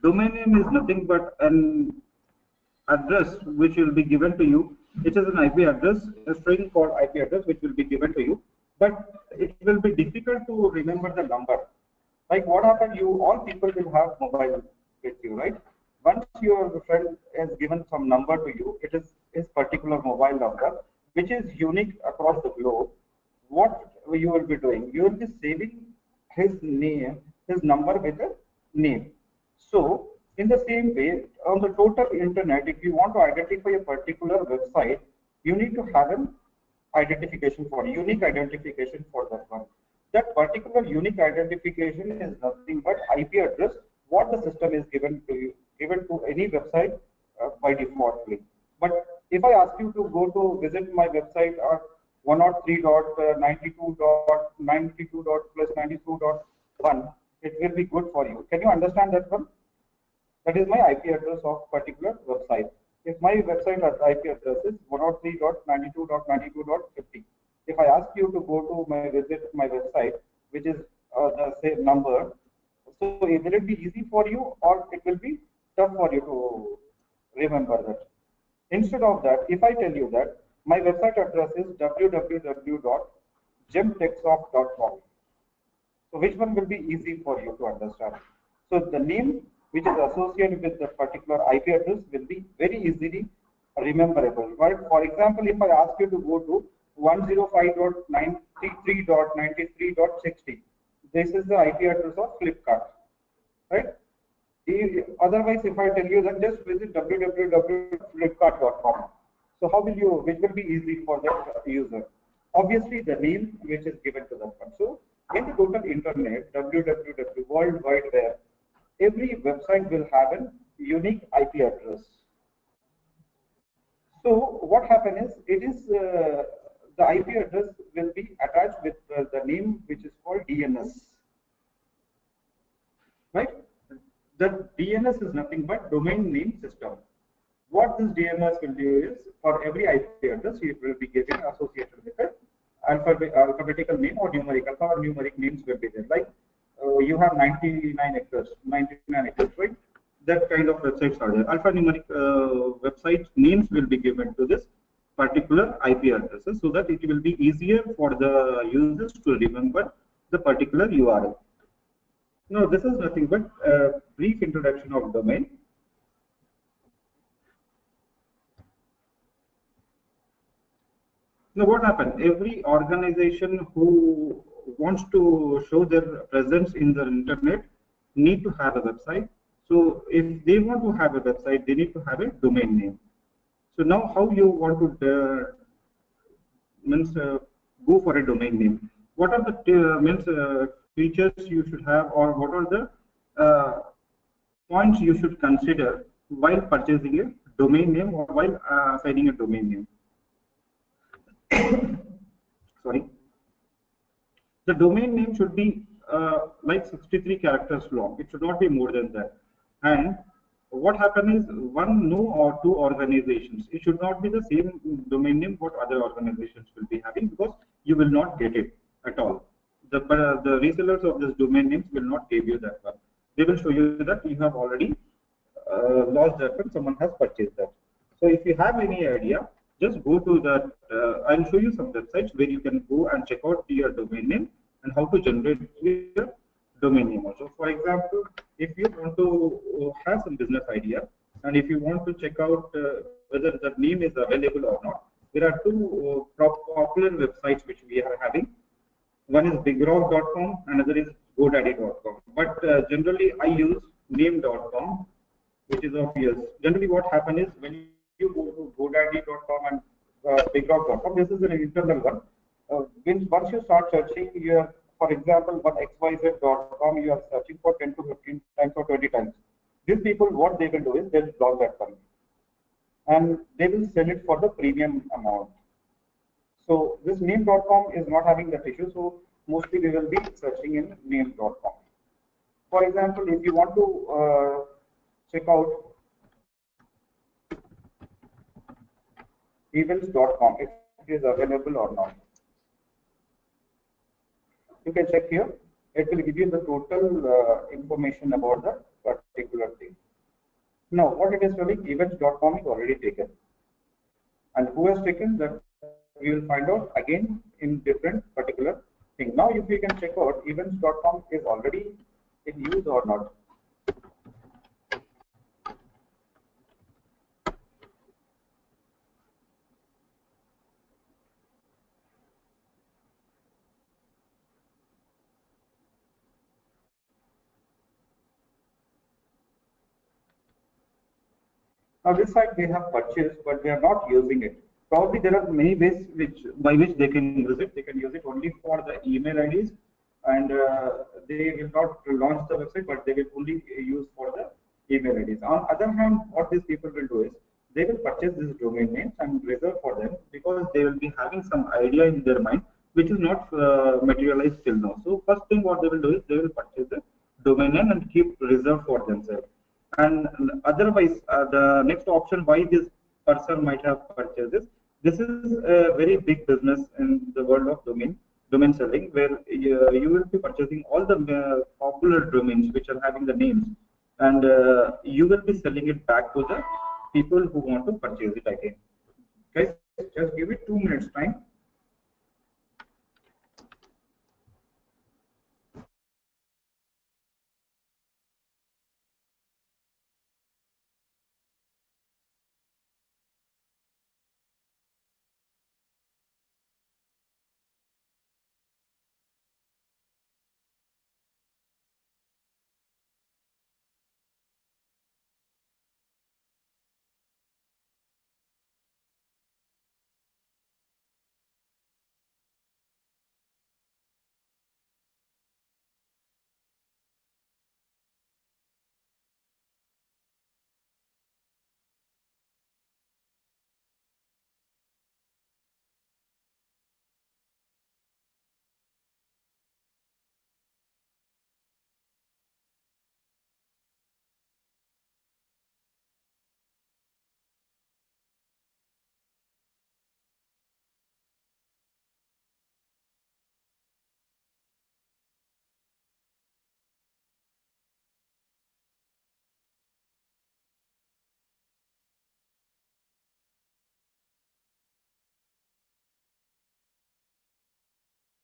domain name is nothing but an address which will be given to you. It is an IP address, a string called IP address, which will be given to you. But it will be difficult to remember the number. Like what happened? You all people will have mobile with you, right? Once your friend has given some number to you, it is his particular mobile number, which is unique across the globe. What you will be doing? You will be saving his name, his number with a name. So, in the same way, on the total internet, if you want to identify a particular website, you need to have an identification for unique identification for that one. That particular unique identification is nothing but IP address, what the system is given to you, given to any website by defaultly. But if I ask you to go to visit my website at 103.92.92.92.1, it will be good for you. Can you understand that one? That is my IP address of particular website. If my website IP address is 103.92.92.50, if I ask you to go to visit my website, which is the same number, so will it be easy for you or it will be tough for you to remember that? Instead of that, if I tell you that my website address is www.gemtechsoft.com, so which one will be easy for you to understand? So the name which is associated with the particular IP address will be very easily rememberable. Right? For example, if I ask you to go to 105.93.93.60, this is the IP address of Flipkart, right? Otherwise, if I tell you that just visit www.flipkart.com, so how will you, which will be easy for that user? Obviously, the name which is given to that one. So, in the total internet, www, World Wide Web, every website will have a unique IP address. So, what happens is, it is the IP address will be attached with the name which is called DNS, right? The DNS is nothing but domain name system. What this DNS will do is, for every IP address, it will be given associated with it alphabetical name or numerical. Alphanumeric names will be there. Like you have 99 acres, right? That kind of websites are there. Alphanumeric website names will be given to this particular IP addresses, so that it will be easier for the users to remember the particular URL. No, this is nothing but a brief introduction of domain. Now, what happened? Every organization who wants to show their presence in the internet need to have a website. So, if they want to have a website, they need to have a domain name. So now, how you want to go for a domain name? What are the features you should have, or what are the points you should consider while purchasing a domain name or while assigning a domain name? Sorry, the domain name should be like 63 characters long. It should not be more than that. And what happens is, one, no, or two organizations, it should not be the same domain name what other organizations will be having, because you will not get it at all. The resellers of this domain names will not give you that one. They will show you that you have already lost that when someone has purchased that. So if you have any idea, just go to that. I'll show you some websites where you can go and check out your domain name and how to generate your domain name also. For example, if you want to have some business idea, and if you want to check out whether the name is available or not, there are two popular websites which we are having. One is bigrock.com, another is godaddy.com. But generally, I use name.com, which is obvious. Generally, what happens is, when you go to godaddy.com and bigrock.com, this is an internal one. Once you start searching, for example, one xyz.com, you are searching for 10 to 15 times or 20 times. These people, what they will do is, they'll block that one, and they will sell it for the premium amount. So this name.com is not having that issue. So mostly we will be searching in name.com. For example, if you want to check out events.com, if it is available or not, you can check here. It will give you the total information about the particular thing. Now, what it is telling, events.com is already taken. And who has taken that, we will find out again in different particular thing. Now, if we can check out events.com is already in use or not. Now, this site they have purchased, but they are not using it. Probably there are many ways by which they can use it. They can use it only for the email IDs, and they will not launch the website, but they will only use for the email IDs. On other hand, what these people will do is, they will purchase these domain names and reserve for them, because they will be having some idea in their mind which is not materialized till now. So first thing what they will do is, they will purchase the domain name and keep reserved for themselves. And otherwise, the next option why this person might have purchased this is a very big business in the world of domain selling, where you will be purchasing all the popular domains which are having the names, and you will be selling it back to the people who want to purchase it again. Guys, just give it 2 minutes time.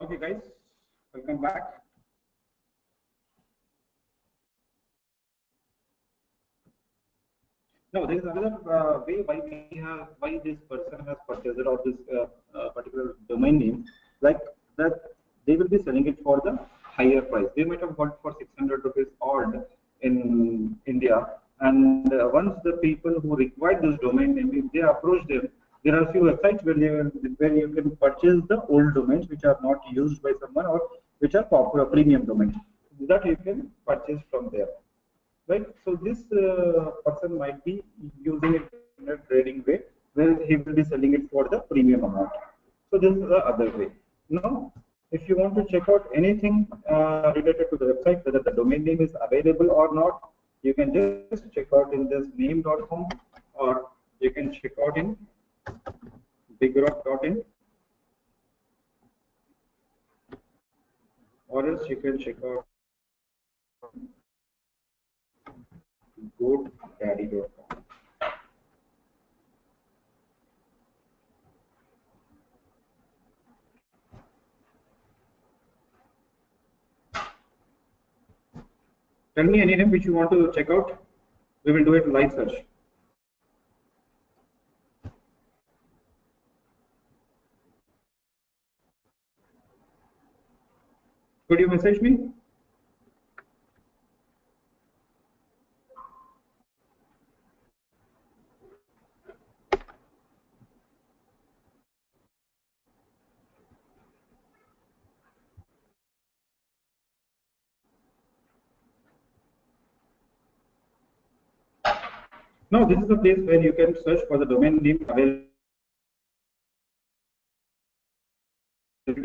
Okay, guys, welcome back. No, there is another way why this person has purchased it or this particular domain name, like that they will be selling it for the higher price. They might have bought for 600 rupees odd in India, and once the people who require this domain name, if they approach them, there are a few websites where you can purchase the old domains which are not used by someone or which are popular premium domains that you can purchase from there, right? So this person might be using it in a trading way where he will be selling it for the premium amount. So this is the other way. Now, if you want to check out anything related to the website, whether the domain name is available or not, you can just check out in this name.com, or you can check out in bigrock.in, or else you can check out godaddy.com. Tell me any name which you want to check out. We will do it live search. Could you message me? No, this is a place where you can search for the domain name availability,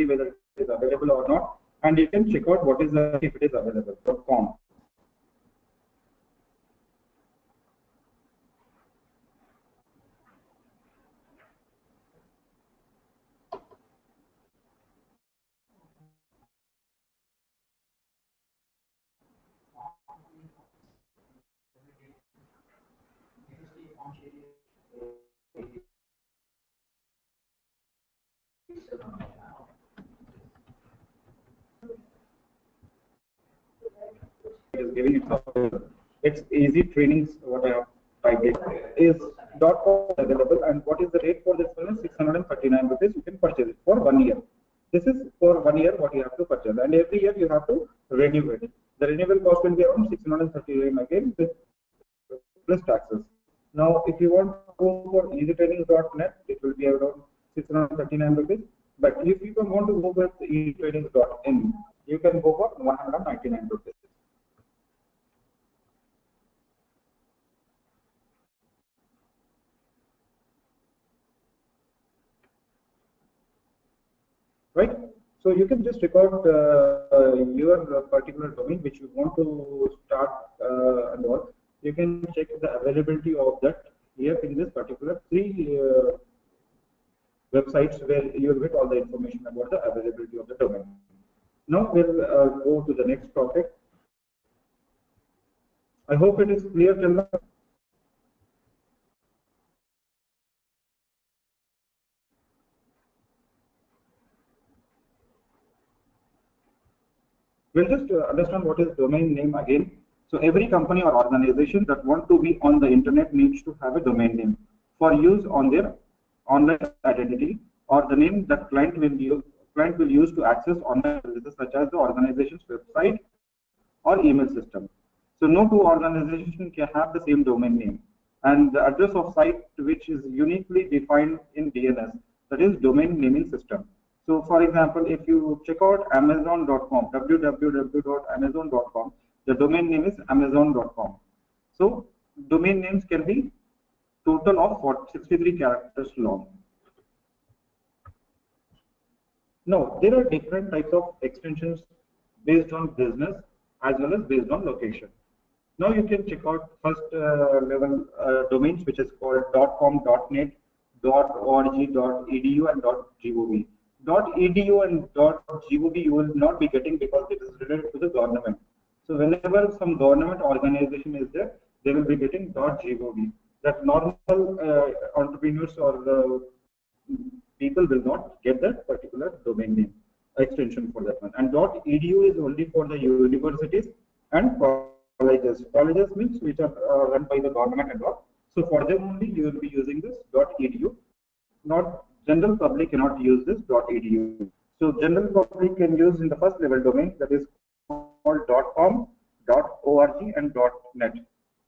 whether it is available or not, and you can check out what is the if it is available. .com. It is giving it's easy trainings. What I have typed it is .com available, and what is the rate for this one? 639 rupees. You can purchase it for 1 year. This is for 1 year what you have to purchase, and every year you have to renew it. The renewal cost will be around 639 again with plus taxes. Now, if you want to go for easytrainings.net, it will be around 639 rupees. But if you want to go with easytrainings.in, you can go for 199 rupees. Right? So you can just record your particular domain which you want to start and all. You can check the availability of that here in this particular three websites where you will get all the information about the availability of the domain. Now we'll go to the next topic. I hope it is clear till now. We'll just understand what is domain name again. So every company or organization that want to be on the internet needs to have a domain name for use on their online identity, or the name that client will use to access online services such as the organization's website or email system. So no two organizations can have the same domain name, and the address of site which is uniquely defined in DNS, that is domain naming system. So for example, if you check out amazon.com, www.amazon.com, the domain name is amazon.com. So domain names can be total of 63 characters long. No, there are different types of extensions based on business as well as based on location. Now you can check out first level domains, which is called .com, .net, .org, .edu, and .gov. .edu and .gov you will not be getting because it is related to the government. So whenever some government organization is there, they will be getting .gov. That normal entrepreneurs or the people will not get that particular domain name. extension for that one. And .edu is only for the universities and colleges. Colleges means which are run by the government and all. So for them only you will be using this .edu. Not general public cannot use this .edu. So general public can use in the first level domain, that is called .com, .org and .net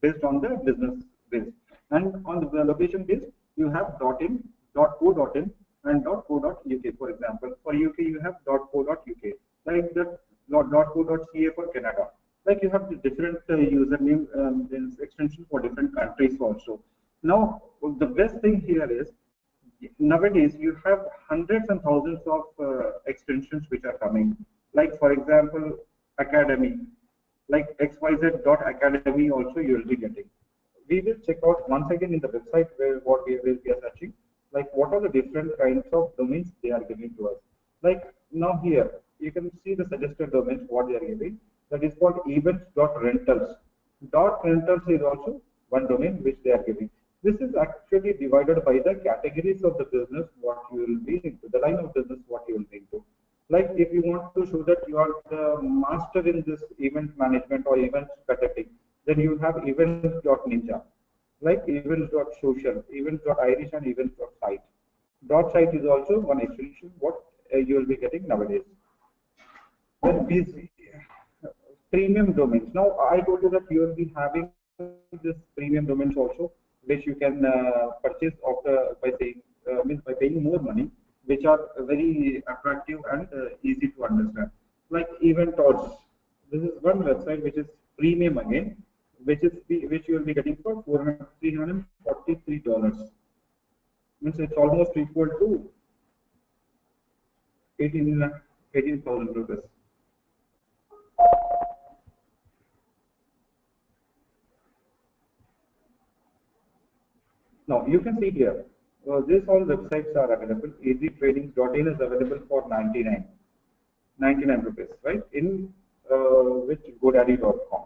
based on the business base. And on the location base, you have .in, .co.in and .co.uk. For example, for UK you have .co.uk, like the .co.ca for Canada. Like you have the different username extension for different countries also. Now the best thing here is nowadays you have hundreds and thousands of extensions which are coming. Like for example, academy, like xyz.academy also you will be getting. We will check out once again in the website where what we will be searching, like what are the different kinds of domains they are giving to us. Like now here you can see the suggested domains what they are giving, that is called events.rentals. Rentals is also one domain which they are giving. This is actually divided by the categories of the business what you will be into, the line of business what you will be into. Like if you want to show that you are the master in this event management or event conducting, then you have events.ninja, like events.social, events.irish and events.site. .site is also one extension what you will be getting nowadays. Then these premium domains. Now I told you that you will be having this premium domains also, which you can purchase after by saying means by paying more money, which are very attractive and easy to understand. Like Event.org. This is one website which is premium again, which you will be getting for $343. Means it's almost equal to 18,000 rupees. Now you can see here, these all websites are available. EasyTradings.in is available for 99 rupees, right? In which GoDaddy.com.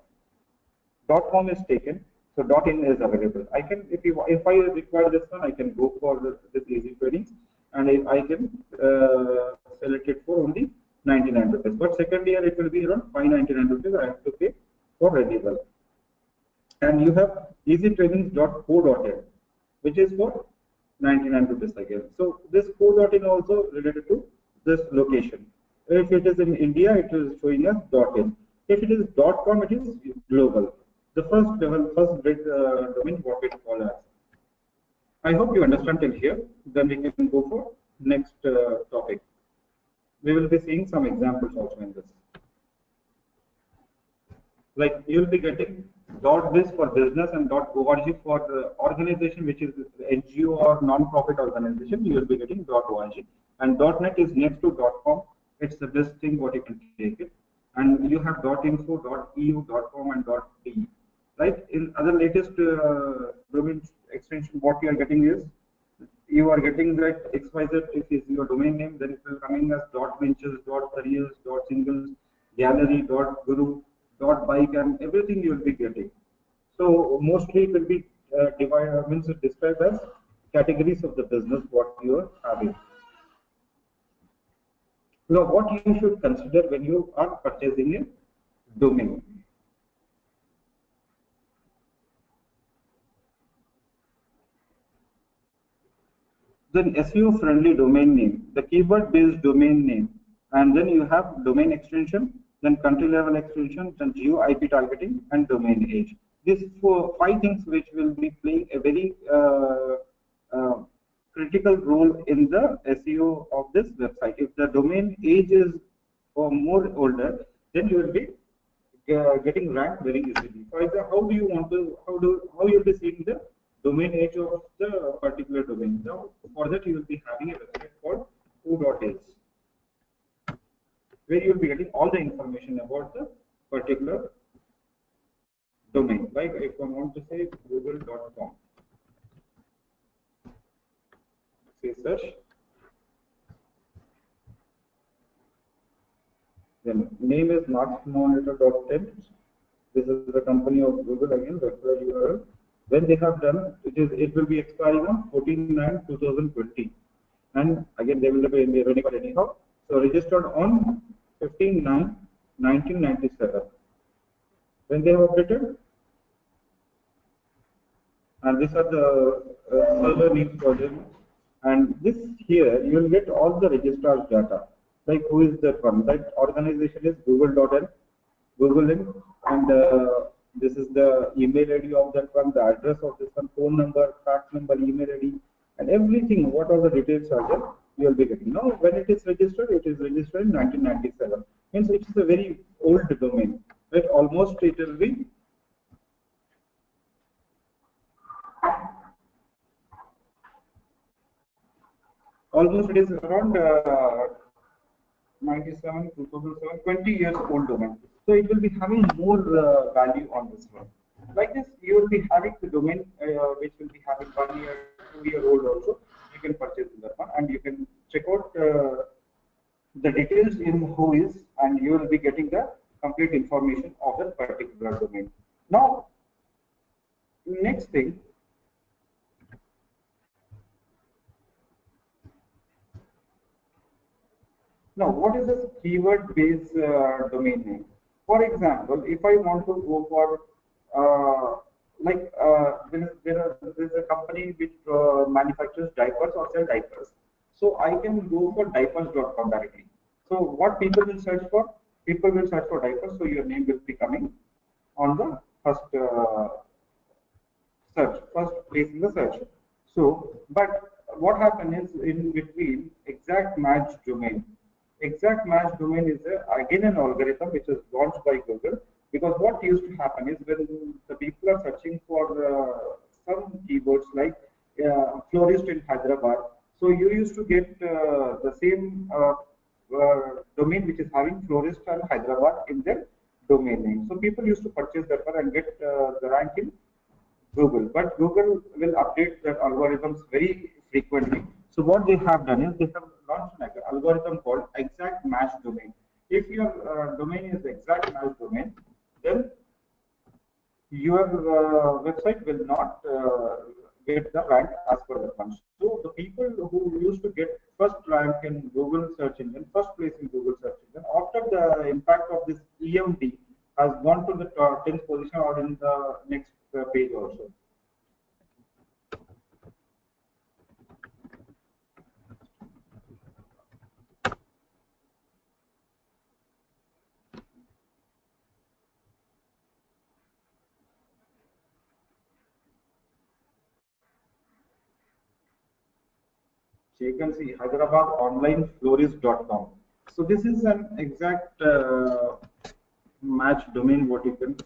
.com is taken, so .in is available. I can, if I require this one, I can go for this EasyTradings, and I can select it for only 99 rupees. But second year it will be around 599 rupees. I have to pay for renewal. And you have EasyTradings.co.in, which is for 99 rupees again. So this co.in also related to this location. If it is in India, it is showing us .in. If it is .com, it is global. The first level, first domain, what we call as. I hope you understand till here. Then we can go for next topic. We will be seeing some examples also in this. Like you will be getting .biz for business and .org for organization, which is NGO or non-profit organization. You will be getting .org, and .net is next to .com. It's the best thing what you can take it. And you have .info, .eu, .com, and .de. Right? In other latest domain extension, what you are getting is you are getting that XYZ. If is your domain name, then it will coming as .ventures, .careers, .singles, gallery, .guru, .bike, and everything you will be getting. So mostly it will be described as categories of the business what you are having. Now, what you should consider when you are purchasing a domain. Then SEO friendly domain name, the keyword based domain name, and then you have domain extension, then country level extension, then geo IP targeting, and domain age. These 5 things which will be playing a very critical role in the SEO of this website. If the domain age is more older, then you will be getting ranked very easily. For example, how do you want to how you will be seeing the domain age of the particular domain? Now, for that you will be having a website called who.age, where you will be getting all the information about the particular domain. Like if I want to say google.com, say search, then name is marksmonitor.10. This is the company of Google again, referral URL. When they have done, it will be expiring on 14/9/2020, and again they will be running it anyhow. So registered on 15/9/1997. When they have updated, and these are the server names for them. And this here you will get all the registrar's data, like who is that one. That organization is Google.in, Google in, and this is the email ID of that one, the address of this one, phone number, fax number, email ID, and everything. What all the details are there, you will be getting. Now, when it is registered in 1997. Means it is a very old domain, right? Almost it will be almost it is around 97, 2007, 20 years old domain. So it will be having more value on this one. Like this, you will be having the domain which will be having 1 year, 2 year old also. You can purchase that one, and you can check out the details in who is, and you will be getting the complete information of that particular domain. Now, next thing. Now, what is this keyword-based domain name? For example, if I want to go for there is a company which manufactures diapers or sell diapers, so I can go for diapers.com directly. So what people will search for? People will search for diapers, so your name will be coming on the first place in the search. So, but what happens is in between exact match domain. Exact match domain is again an algorithm which is launched by Google, because what used to happen is when the people are searching for some keywords like florist in Hyderabad, so you used to get the same domain which is having florist and Hyderabad in their domain name. So people used to purchase that one and get the rank in Google, but Google will update their algorithms very frequently. So what they have done is they have launched an algorithm called exact match domain. If your domain is exact match domain, then your website will not get the rank as per that one. So the people who used to get first rank in Google search engine, first place in Google search engine, after the impact of this EMD has gone to the 10th position or in the next page also. So you can see Hyderabad online florist.com. So this is an exact match domain, what you can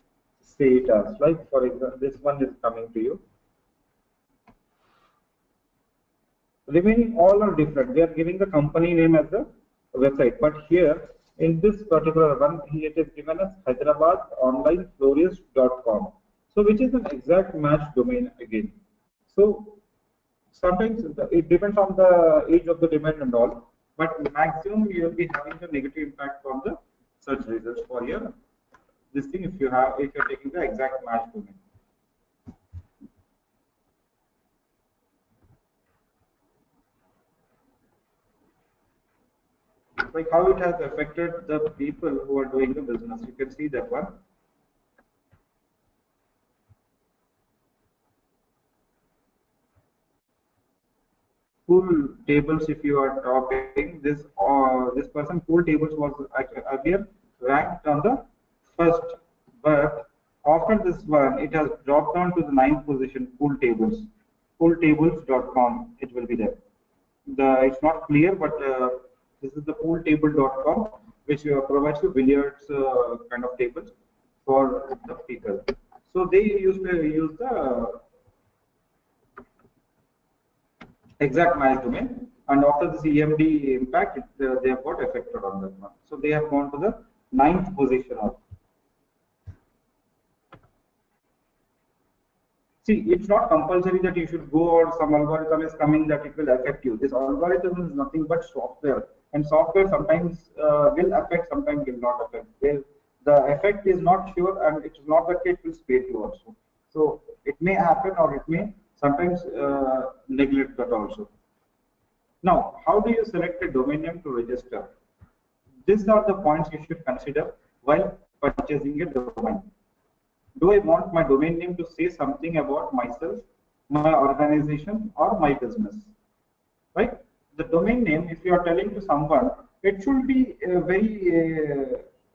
say it as. Like for example, this one is coming to you. Remaining all are different. They are giving the company name as the website, but here in this particular one, it is given as Hyderabad online florist.com. So which is an exact match domain again. So sometimes it depends on the age of the domain and all, but maximum you will be having the negative impact on the search results for your this thing if you're taking the exact match domain. Like how it has affected the people who are doing the business. You can see that one. Pool tables, if you are talking, this person pool tables was earlier ranked on the first, but after this one, it has dropped down to the 9th position. Pool tables, pooltables.com. It will be there. It's not clear, but this is the pooltable.com, which provides you billiards kind of tables for the people. So they used to use the exact match domain, and after this EMD impact, they have got affected on that one. So they have gone to the 9th position of. See, it's not compulsory that you should go or some algorithm is coming that it will affect you. This algorithm is nothing but software, and software sometimes will affect, sometimes will not affect. The effect is not sure, and it's not that it will spare you also. So it may happen, or it may sometimes neglect that also. Now, how do you select a domain name to register? These are the points you should consider while purchasing a domain. Do I want my domain name to say something about myself, my organization, or my business? Right? The domain name, if you are telling to someone, it should be very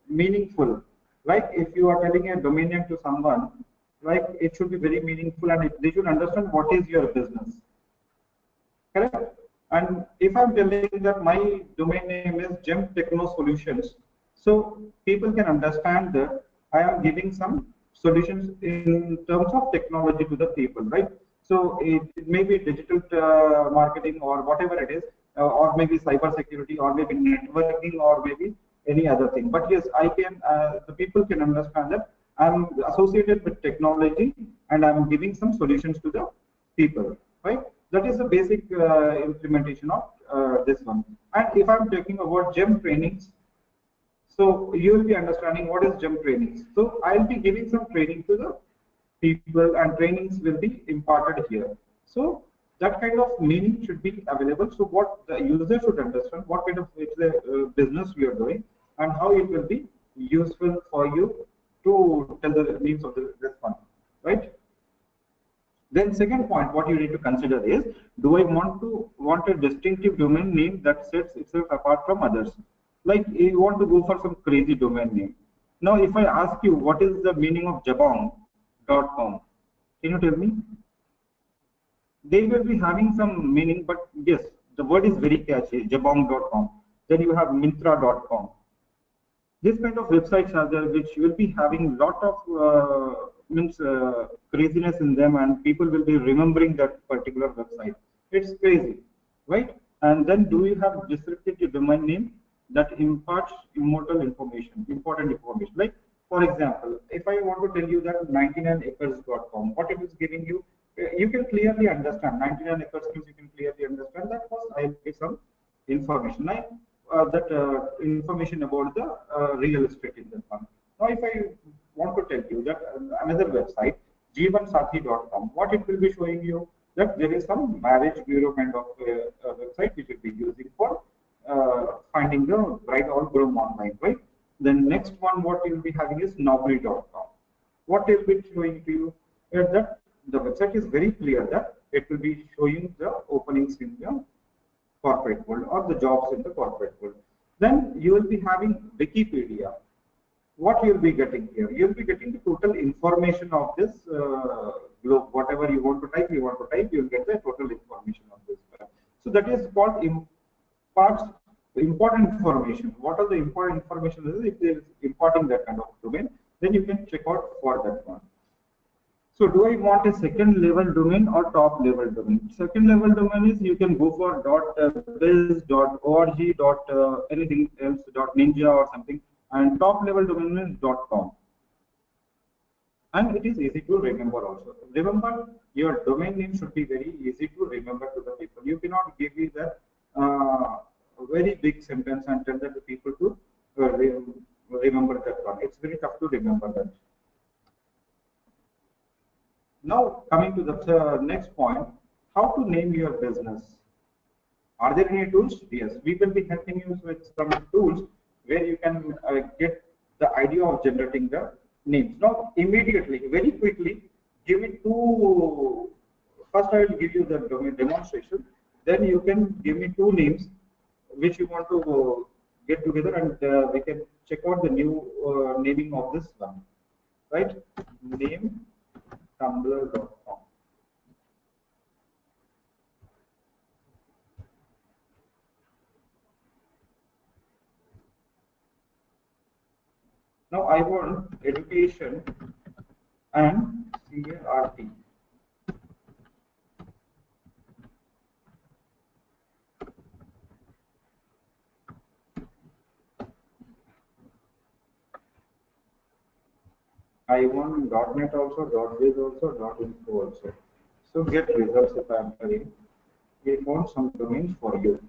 meaningful. Like if you are telling a domain name to someone, like it should be very meaningful and they should understand what is your business. Correct? And if I'm telling that my domain name is Gem Techno Solutions, so people can understand that I am giving some solutions in terms of technology to the people, right? So it may be digital marketing or whatever it is, or maybe cyber security, or maybe networking, or maybe any other thing. But yes, I can. The people can understand that I'm associated with technology and I'm giving some solutions to the people, right? That is the basic implementation of this one. And if I'm talking about GEM trainings, so you will be understanding what is GEM trainings. So I'll be giving some training to the people, and trainings will be imparted here. So that kind of meaning should be available. So what the user should understand, what kind of business we are doing, and how it will be useful for you to tell the names of this one, right? Then second point, what you need to consider is, do I want a distinctive domain name that sets itself apart from others? Like you want to go for some crazy domain name. Now, if I ask you what is the meaning of jabong.com, can you tell me? They will be having some meaning, but yes, the word is very catchy, jabong.com. Then you have mintra.com. This kind of websites are there which will be having lot of craziness in them, and people will be remembering that particular website. It's crazy, right? And then do you have descriptive domain name that imparts immortal information, important information? Like for example, if I want to tell you that 99acres.com, what it is giving you, you can clearly understand. 99 acres means you can clearly understand that first I will give some information. Like that information about the real estate in that one. Now, if I want to tell you that another website, jeevansathi.com, what it will be showing you, that there is some marriage bureau kind of website which will be using for finding the bride or groom online, right? Then next one, what you will be having is naukri.com. What it will be showing to you is that the website is very clear that it will be showing the openings in the corporate world or the jobs in the corporate world. Then you will be having Wikipedia. What you will be getting here? You will be getting the total information of this globe. Whatever you want to type, you will get the total information of this. So that is called imparts important information. What are the important information? If they is imparting that kind of domain, then you can check out for that one. So do I want a second level domain or top level domain? Second level domain is you can go for .biz, .org, anything else, .ninja or something, and top level domain is .com. And it is easy to remember also. Remember, your domain name should be very easy to remember to the people. You cannot give me that very big sentence and tell that the people to remember that one. It's very tough to remember that. Now, coming to the next point, how to name your business. Are there any tools? Yes, we will be helping you with some tools where you can get the idea of generating the names. Now, immediately, very quickly, give it to, first I will give you the demonstration, then you can give me two names which you want to get together, and we can check out the new naming of this one, right? Name tumblr.com. Now I want education and CART. I want .NET also, .biz also, .info also. So get results if I am telling. We want some domains for you.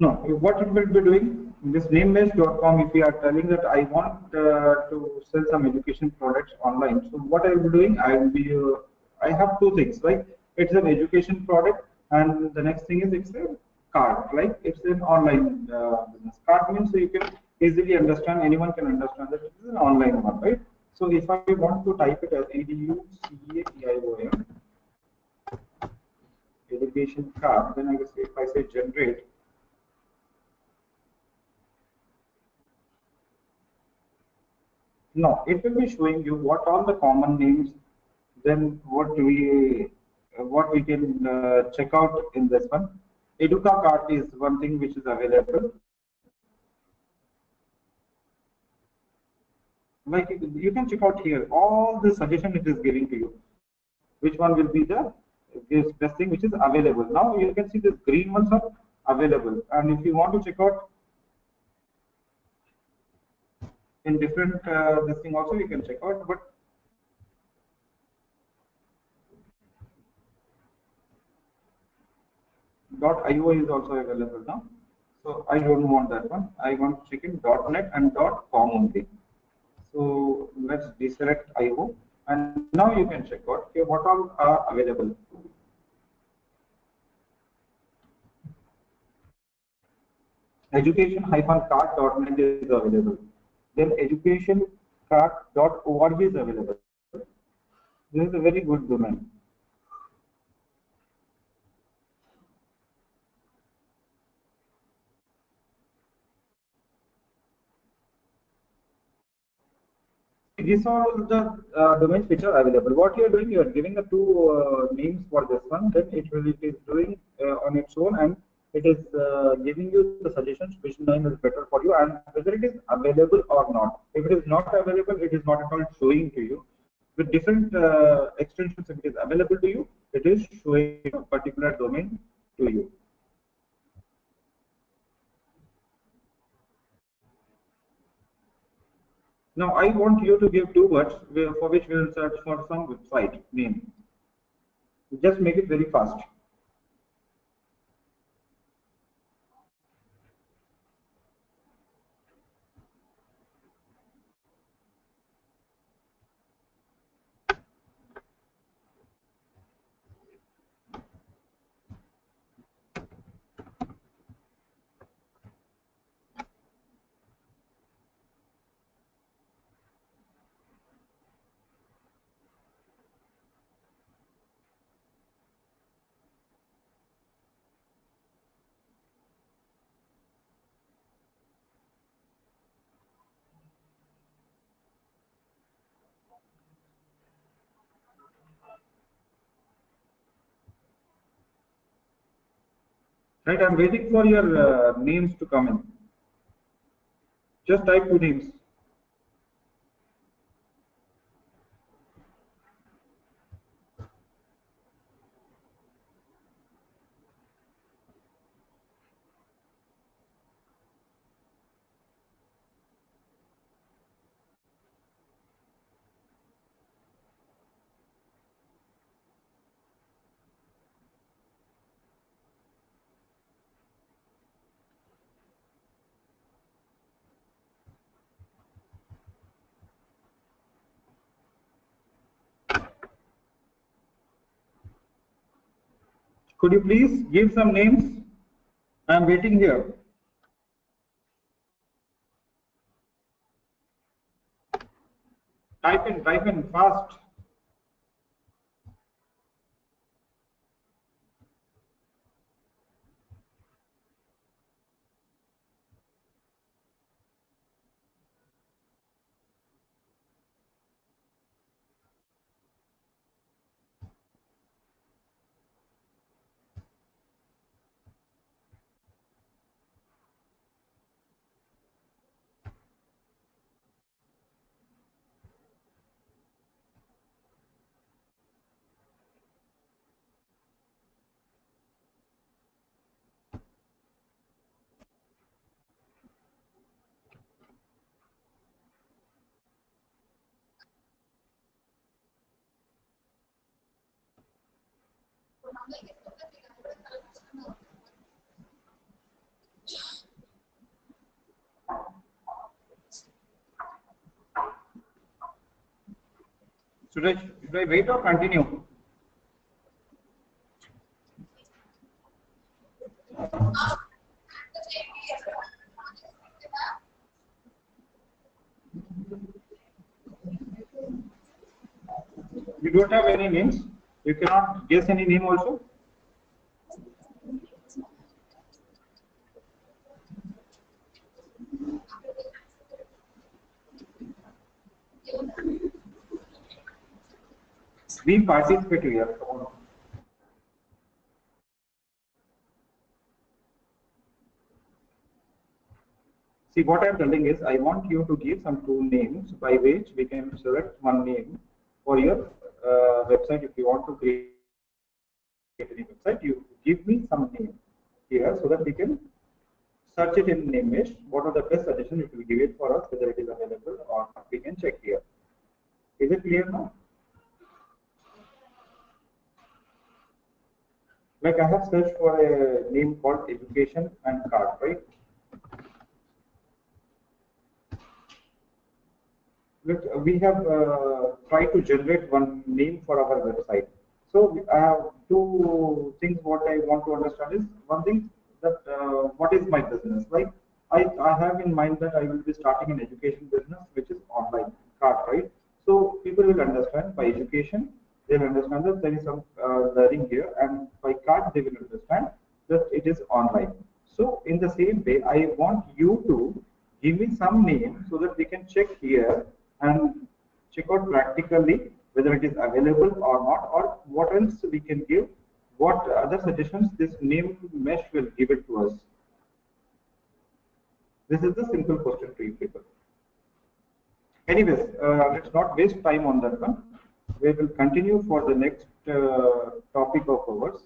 No, what it will be doing, this namebase.com, if you are telling that I want to sell some education products online, so what I will be doing, I have two things, right? It's an education product, and the next thing is it's a card, like it's an online business. Card means so you can easily understand, anyone can understand that it is an online one, right? So if I want to type it as educaeion, education card, then I can say, if I say generate, no, it will be showing you what all the common names, then what we can check out in this one. Educa card is one thing which is available. Like you can check out here all the suggestion it is giving to you. Which one will be the this best thing which is available. Now you can see this green ones are available, and if you want to check out in different this thing also you can check out, but .io is also available now. So I don't want that one. I want to check in .net and .com only. So let's deselect IO, and now you can check out okay, what all are available. Education-card.net is available. Then educationcard.org is available. This is a very good domain. These are all the domains which are available. What you are doing, you are giving the two names for this one. Then it is doing on its own, and it is giving you the suggestions which name is better for you and whether it is available or not. If it is not available, it is not at all showing to you. With different extensions, if it is available to you, it is showing a particular domain to you. Now I want you to give two words for which we will search for some website name. Just make it very fast. Right, I'm waiting for your names to come in. Just type two names. Could you please give some names? I'm waiting here. Type in fast. Should I wait or continue? You don't have any names? You cannot guess any name also? We participate here. Come on. See, what I'm telling is, I want you to give some two names by which we can select one name for your website. If you want to create any website, you give me some name here so that we can search it in name mesh. What are the best suggestions it will give it for us, whether it is available or not. We can check here. Is it clear now? Like I have searched for a name called education and card, right? Look, we have tried to generate one name for our website. So I have two things what I want to understand is one thing that what is my business, right? I have in mind that I will be starting an education business which is online card, right? So people will understand by education, they'll understand that there is some learning here, and by card they will understand that it is online. So in the same way, I want you to give me some name so that we can check here and check out practically whether it is available or not, or what else we can give, what other suggestions this name mesh will give it to us. This is the simple question to you people. Anyways, let's not waste time on that one. We will continue for the next topic of ours.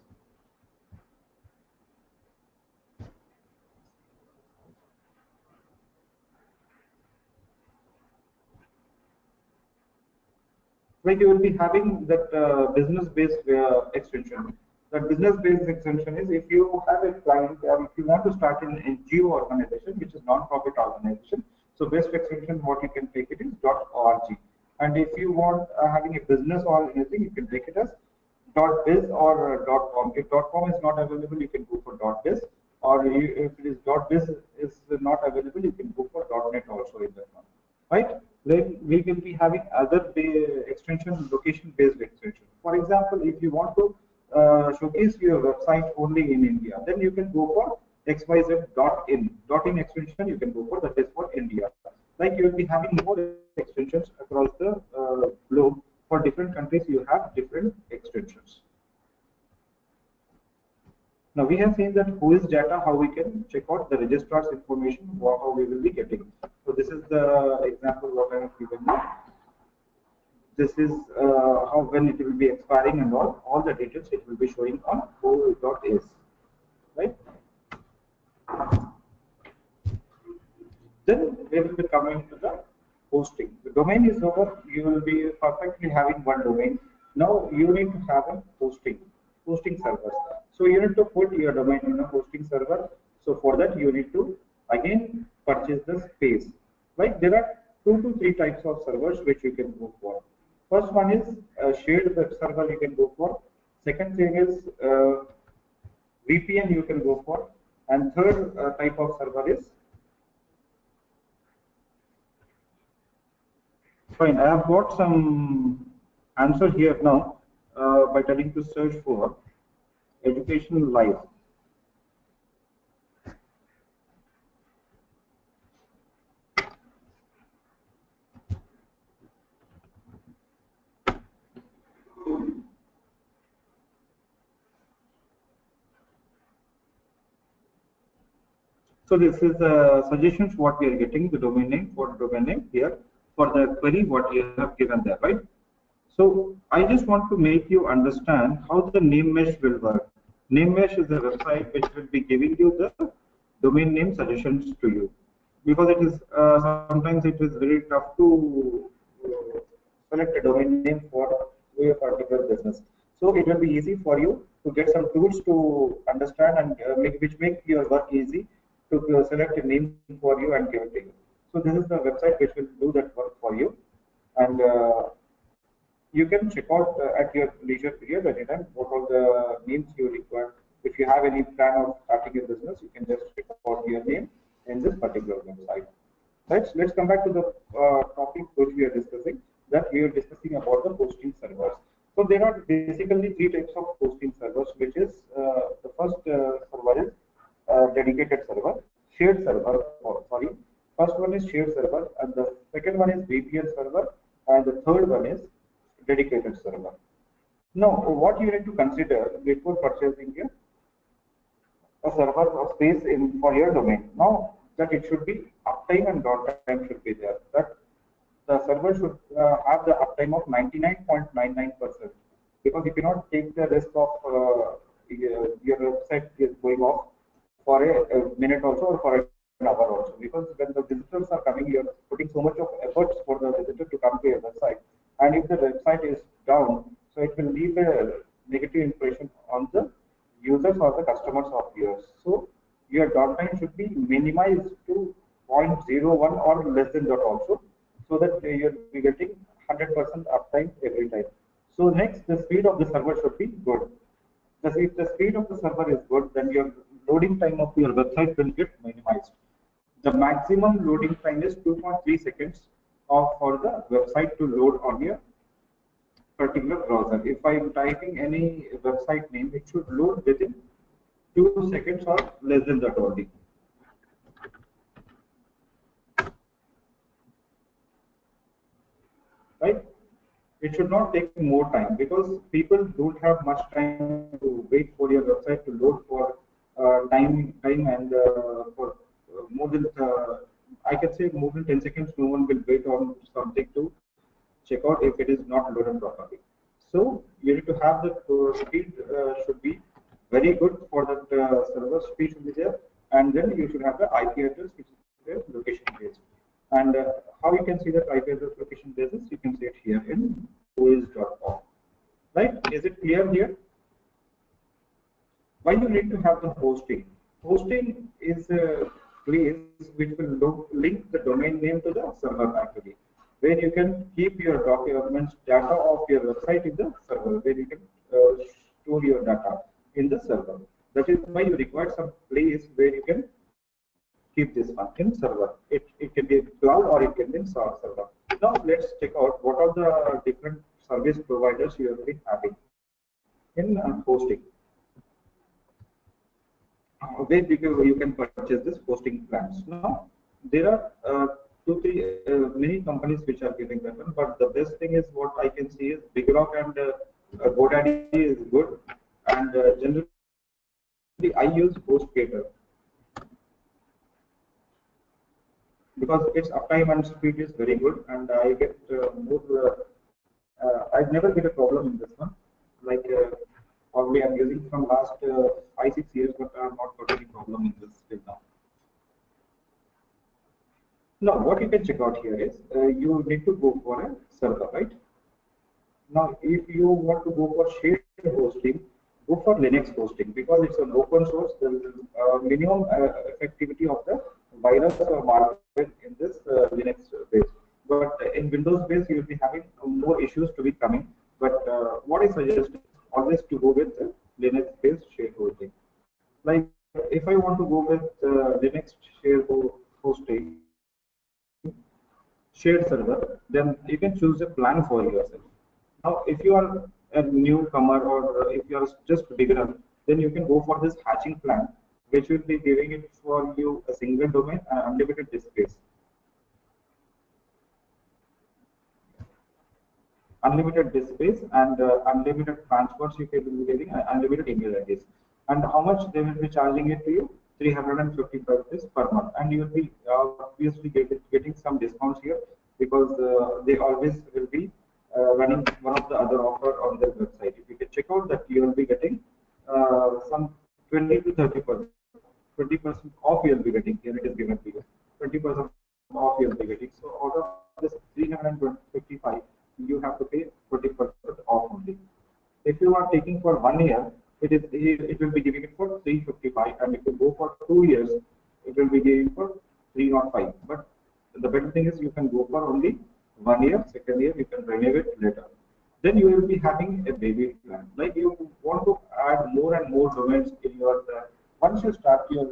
Like you will be having that business-based extension. That business-based extension is if you have a client or if you want to start an NGO organization, which is non-profit organization. So best extension, what you can take it is .org. And if you want having a business or anything, you can take it as .biz or .com. If .com is not available, you can go for .biz. Or if it is .biz is not available, you can go for .net also in that one, right? Then we will be having other extension, location-based extension. For example, if you want to showcase your website only in India, then you can go for xyz.in. .in extension you can go for, that is for India. Like you will be having more extensions across the globe. For different countries, you have different extensions. Now we have seen that who is data, how we can check out the registrar's information, how we will be getting. So this is the example what I have given you. This is how when it will be expiring and all the details it will be showing on who.is, right? Then we will be coming to the hosting. The domain is over. You will be perfectly having one domain. Now you need to have a hosting servers. So you need to put your domain in a hosting server. So for that you need to again purchase the space. Like there are 2 to 3 types of servers which you can go for. First one is a shared web server you can go for. Second thing is VPN you can go for. And third type of server is fine. I have got some answer here now by telling to search for education live. So this is the suggestions what we are getting, the domain name for domain name here for the query what you have given there, right? So I just want to make you understand how the name mesh will work. Name mesh is a website which will be giving you the domain name suggestions to you, because it is sometimes it is very tough to select a domain name for your particular business. So it will be easy for you to get some tools to understand and which make your work easy to select a name for you and give it to you. So this is the website which will do that work for you. And You can check out at your leisure period anytime what all the names you require. If you have any plan of starting a business, you can just check out your name in this particular website. Let's come back to the topic which we are discussing. That we are discussing about the hosting servers. So there are basically three types of hosting servers, which is the first server is dedicated server, shared server. Sorry, first one is shared server, and the second one is VPN server, and the third one is dedicated server. Now, what you need to consider before purchasing a server or space in for your domain. Now that it should be uptime and downtime should be there. That the server should have the uptime of 99.99%, because you cannot take the risk of your website is going off for a minute also or for an hour also, because when the visitors are coming, you're putting so much of efforts for the visitor to come to your website, and if the website is down, so it will leave a negative impression on the users or the customers of yours. So your downtime should be minimized to 0.01 or less than that also, so that you'll be getting 100% uptime every time. So next, the speed of the server should be good. If the speed of the server is good, then your loading time of your website will get minimized. The maximum loading time is 2.3 seconds for the website to load on your particular browser. If I am typing any website name, it should load within 2 seconds or less than that only. Right? It should not take more time, because people don't have much time to wait for your website to load for time and for more than I can say more than 10 seconds. No one will wait on something to check out if it is not loaded properly. So you need to have the speed should be very good for that server speed should be there, and then you should have the IP address which is the location based. And how you can see that IP address location basis, you can see it here in OS.com. Right? Is it clear here? Why you need to have the hosting? Hosting is a place which will link the domain name to the server actually, where you can keep your documents, data of your website in the server, where you can store your data in the server. That is why you require some place where you can keep this one in server. It can be cloud or it can be server. Now let's check out what are the different service providers you will be having in hosting. Where you can purchase this hosting plans. Now there are many companies which are giving that one, but the best thing is what I can see is Big Rock and GoDaddy is good, and generally I use HostGator because its uptime and speed is very good, and I get more. I never get a problem in this one. Like probably I'm using from last 5-6 years, but I'm not got any problem in this till now. Now, what you can check out here is you need to go for a server, right? Now, if you want to go for shared hosting, go for Linux hosting, because it's an open source. The minimum effectivity of the virus or malware in this Linux base. But in Windows base, you will be having more issues to be coming. But what I suggest is always to go with Linux based shared hosting. Like if I want to go with Linux shared hosting, shared server, then you can choose a plan for yourself. Now, if you are a newcomer or if you are just beginner, then you can go for this hatching plan, which will be giving it for you a single domain and unlimited disk space. Unlimited disk space and unlimited transfers you can be getting, unlimited email IDs. And how much they will be charging it to you? 355 rupees per month, and you will be obviously getting some discounts here, because they always will be running one of the other offer on their website. If you can check out that, you will be getting some 20 to 30%, 20% off you will be getting. Here it is given to you, 20% off you will be getting. So out of this 355, you have to pay 20% off only. If you are taking for 1 year, it will be giving it for 355, and if you go for 2 years, it will be giving for 305. But the better thing is you can go for only 1 year. Second year you can renew it later. then you will be having a baby plan. Like you want to add more and more domains in your, once you start your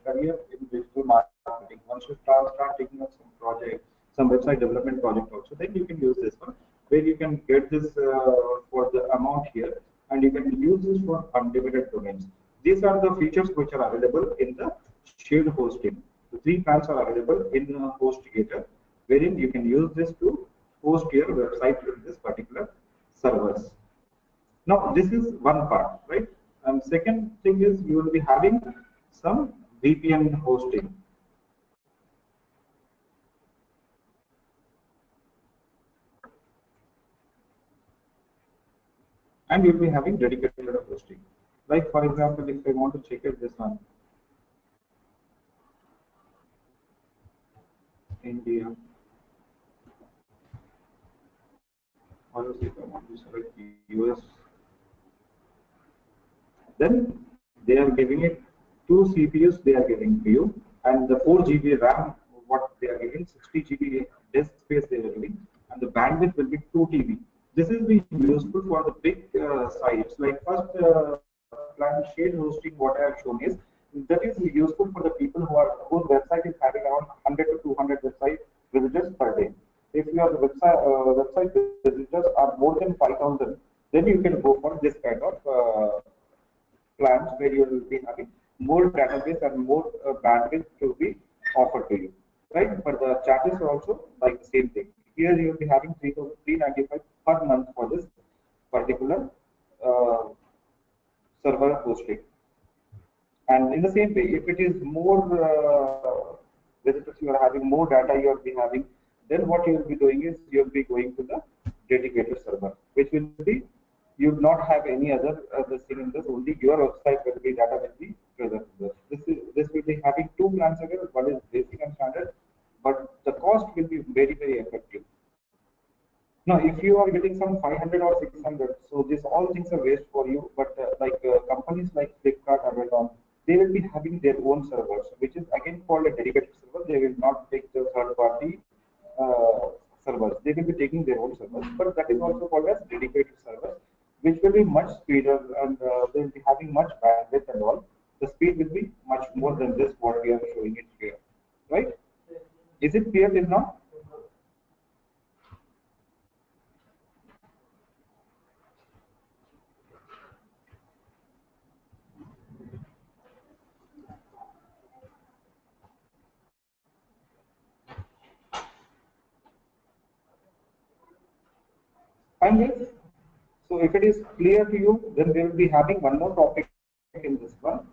career in digital marketing, once you start taking up some project, some website development project also, then you can use this one, where you can get this for the amount here, and you can use this for unlimited domains. These are the features which are available in the shared hosting. The three plans are available in HostGator, wherein you can use this to host your website with this particular servers. Now, this is one part, right? And second thing is you will be having some VPN hosting. And you'll be having dedicated hosting. Like for example, if I want to check it this one, India, or if I want to select US, then they are giving it 2 CPUs they are giving to you, and the 4 GB RAM what they are giving, 60 GB disk space they are giving, and the bandwidth will be 2 TB. This is be useful for the big sites. Like first plan shared hosting, what I have shown is that is useful for the people whose website is having around 100 to 200 website visitors per day. If your website visitors are more than 5,000, then you can go for this kind of plans where you will be having more database and more bandwidth to be offered to you, right? But the charges are also like the same thing. Here you will be having 3,395 per month for this particular uh, server hosting. And in the same way, if it is more visitors you are having, more data you will be having, then what you will be doing is you will be going to the dedicated server, which will be, you will not have any other thing in this. Only your website will be data will be present. This will be having two plans available. One is basic and standard, but the cost will be very effective. Now, if you are getting some 500 or 600, so these all things are waste for you. But companies like Flipkart, Amazon, they will be having their own servers, which is again called a dedicated server. They will not take the third-party servers. They will be taking their own servers, but that is also called as dedicated servers, which will be much speeder, and they will be having much bandwidth and all. The speed will be much more than this what we are showing it here, right? Is it clear? Is not? Fine, guys. So if it is clear to you, then we will be having one more topic in this one,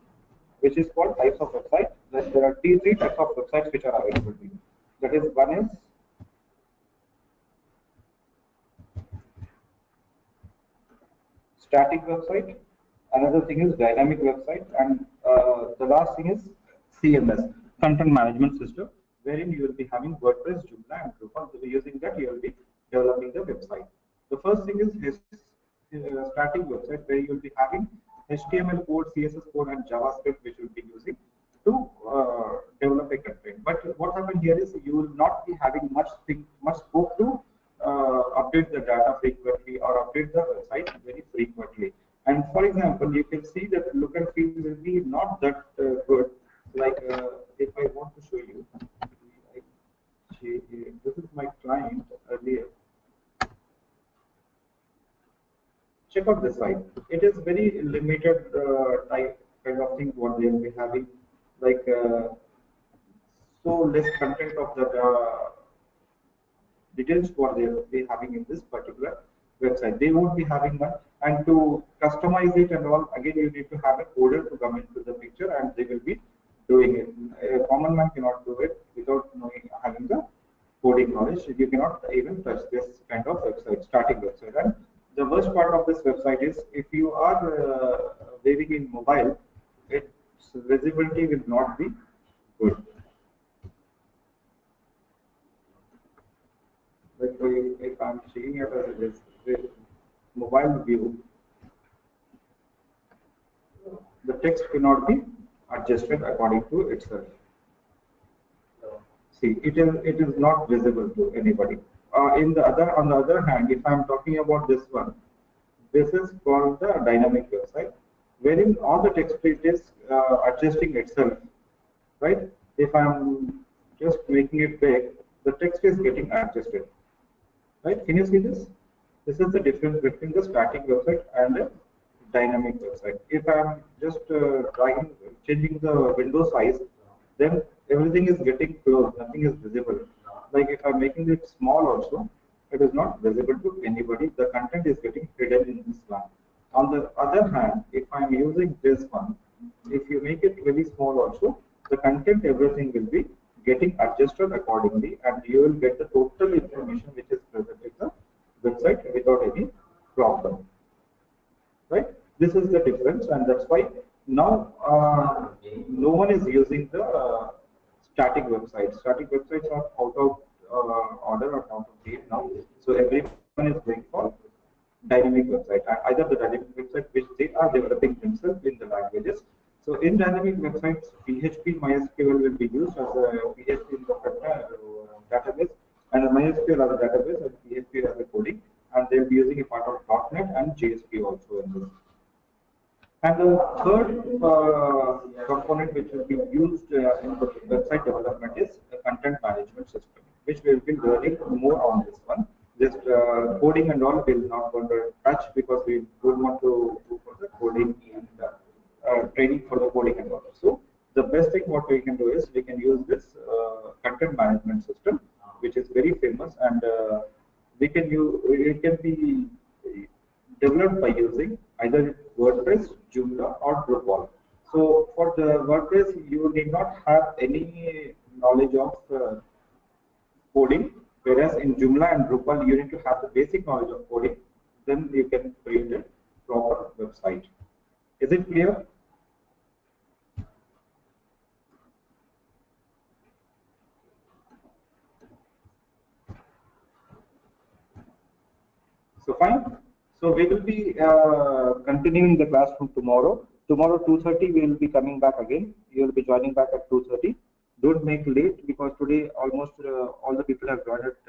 which is called types of websites. Then there are three types of websites which are available to you. That is, one is static website, another thing is dynamic website, and the last thing is CMS, content management system, wherein you will be having WordPress, Joomla, and Drupal. So using that, you will be developing the website. The first thing is static website, where you will be having HTML code, CSS code, and JavaScript, which you will be using to develop a content. But what happened here is you will not be having much scope to update the data frequently or update the website very frequently. And for example, you can see that look and feel will be not that good. Like if I want to show you, this is my client earlier. Check out this site. It is very limited type kind of thing what they will be having, like so less content of the details what they will be having in this particular website. They won't be having one, and to customize it and all, again you need to have a coder to come into the picture, and they will be doing it. A common man cannot do it without knowing, having the coding knowledge. You cannot even touch this kind of website, static website. And the worst part of this website is if you are living in mobile, its visibility will not be good. Like if I'm checking it as a mobile view, the text cannot be adjusted according to itself. See, it is not visible to anybody. On the other hand, if I'm talking about this one, this is called the dynamic website, wherein all the text it is adjusting itself, right? If I'm just making it big, the text is getting adjusted, right? Can you see this? This is the difference between the static website and a dynamic website. If I'm just changing the window size, then everything is getting closed, nothing is visible. Like if I'm making it small also, it is not visible to anybody. The content is getting hidden in this one. On the other hand, if I'm using this one, if you make it very small also, the content, everything will be getting adjusted accordingly, and you will get the total information which is present in the website without any problem, right? This is the difference, and that's why now no one is using the static websites. Static websites are out of order or out of date now, so everyone is going for dynamic website, either the dynamic website which they are developing themselves in the languages. So in dynamic websites, PHP MySQL will be used as a PHP in the database, and a MySQL as a database, and PHP as a coding, and they'll be using a part of .NET and JSP also in this. And the third component which will be used in the website development is the content management system, which we will be learning more on this one. Just coding and all will not going to touch, because we don't want to go for the coding and training for the coding and all. So the best thing what we can do is we can use this content management system, which is very famous, and we can use it can be developed by using either WordPress, Joomla, or Drupal. So for the WordPress, you need not have any knowledge of coding, whereas in Joomla and Drupal, you need to have the basic knowledge of coding. Then you can create a proper website. Is it clear? So fine. So we will be continuing the class from tomorrow. Tomorrow 2:30 we will be coming back again. You will be joining back at 2:30. Don't make late, because today almost all the people have joined at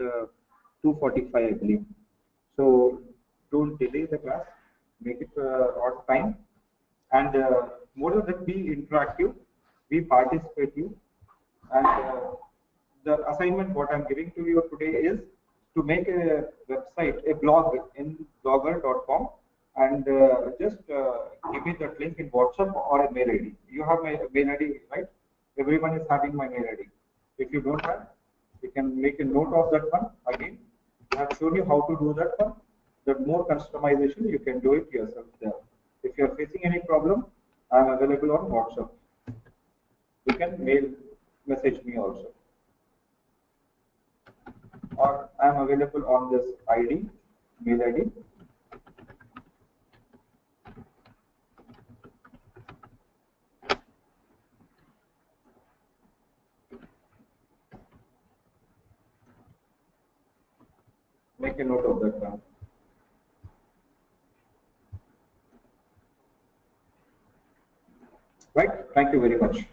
2:45, I believe. So don't delay the class. Make it on time, and more than that, be interactive, be participative, and the assignment what I'm giving to you today is to make a website, a blog in blogger.com, and just give me that link in WhatsApp or a mail ID. You have my mail ID, right? Everyone is having my mail ID. If you don't have, you can make a note of that one. Again, I have shown you how to do that one. The more customization, you can do it yourself there. If you are facing any problem, I am available on WhatsApp. You can message me also, or I am available on this ID, mail ID. Make a note of that now. Right? Thank you very much.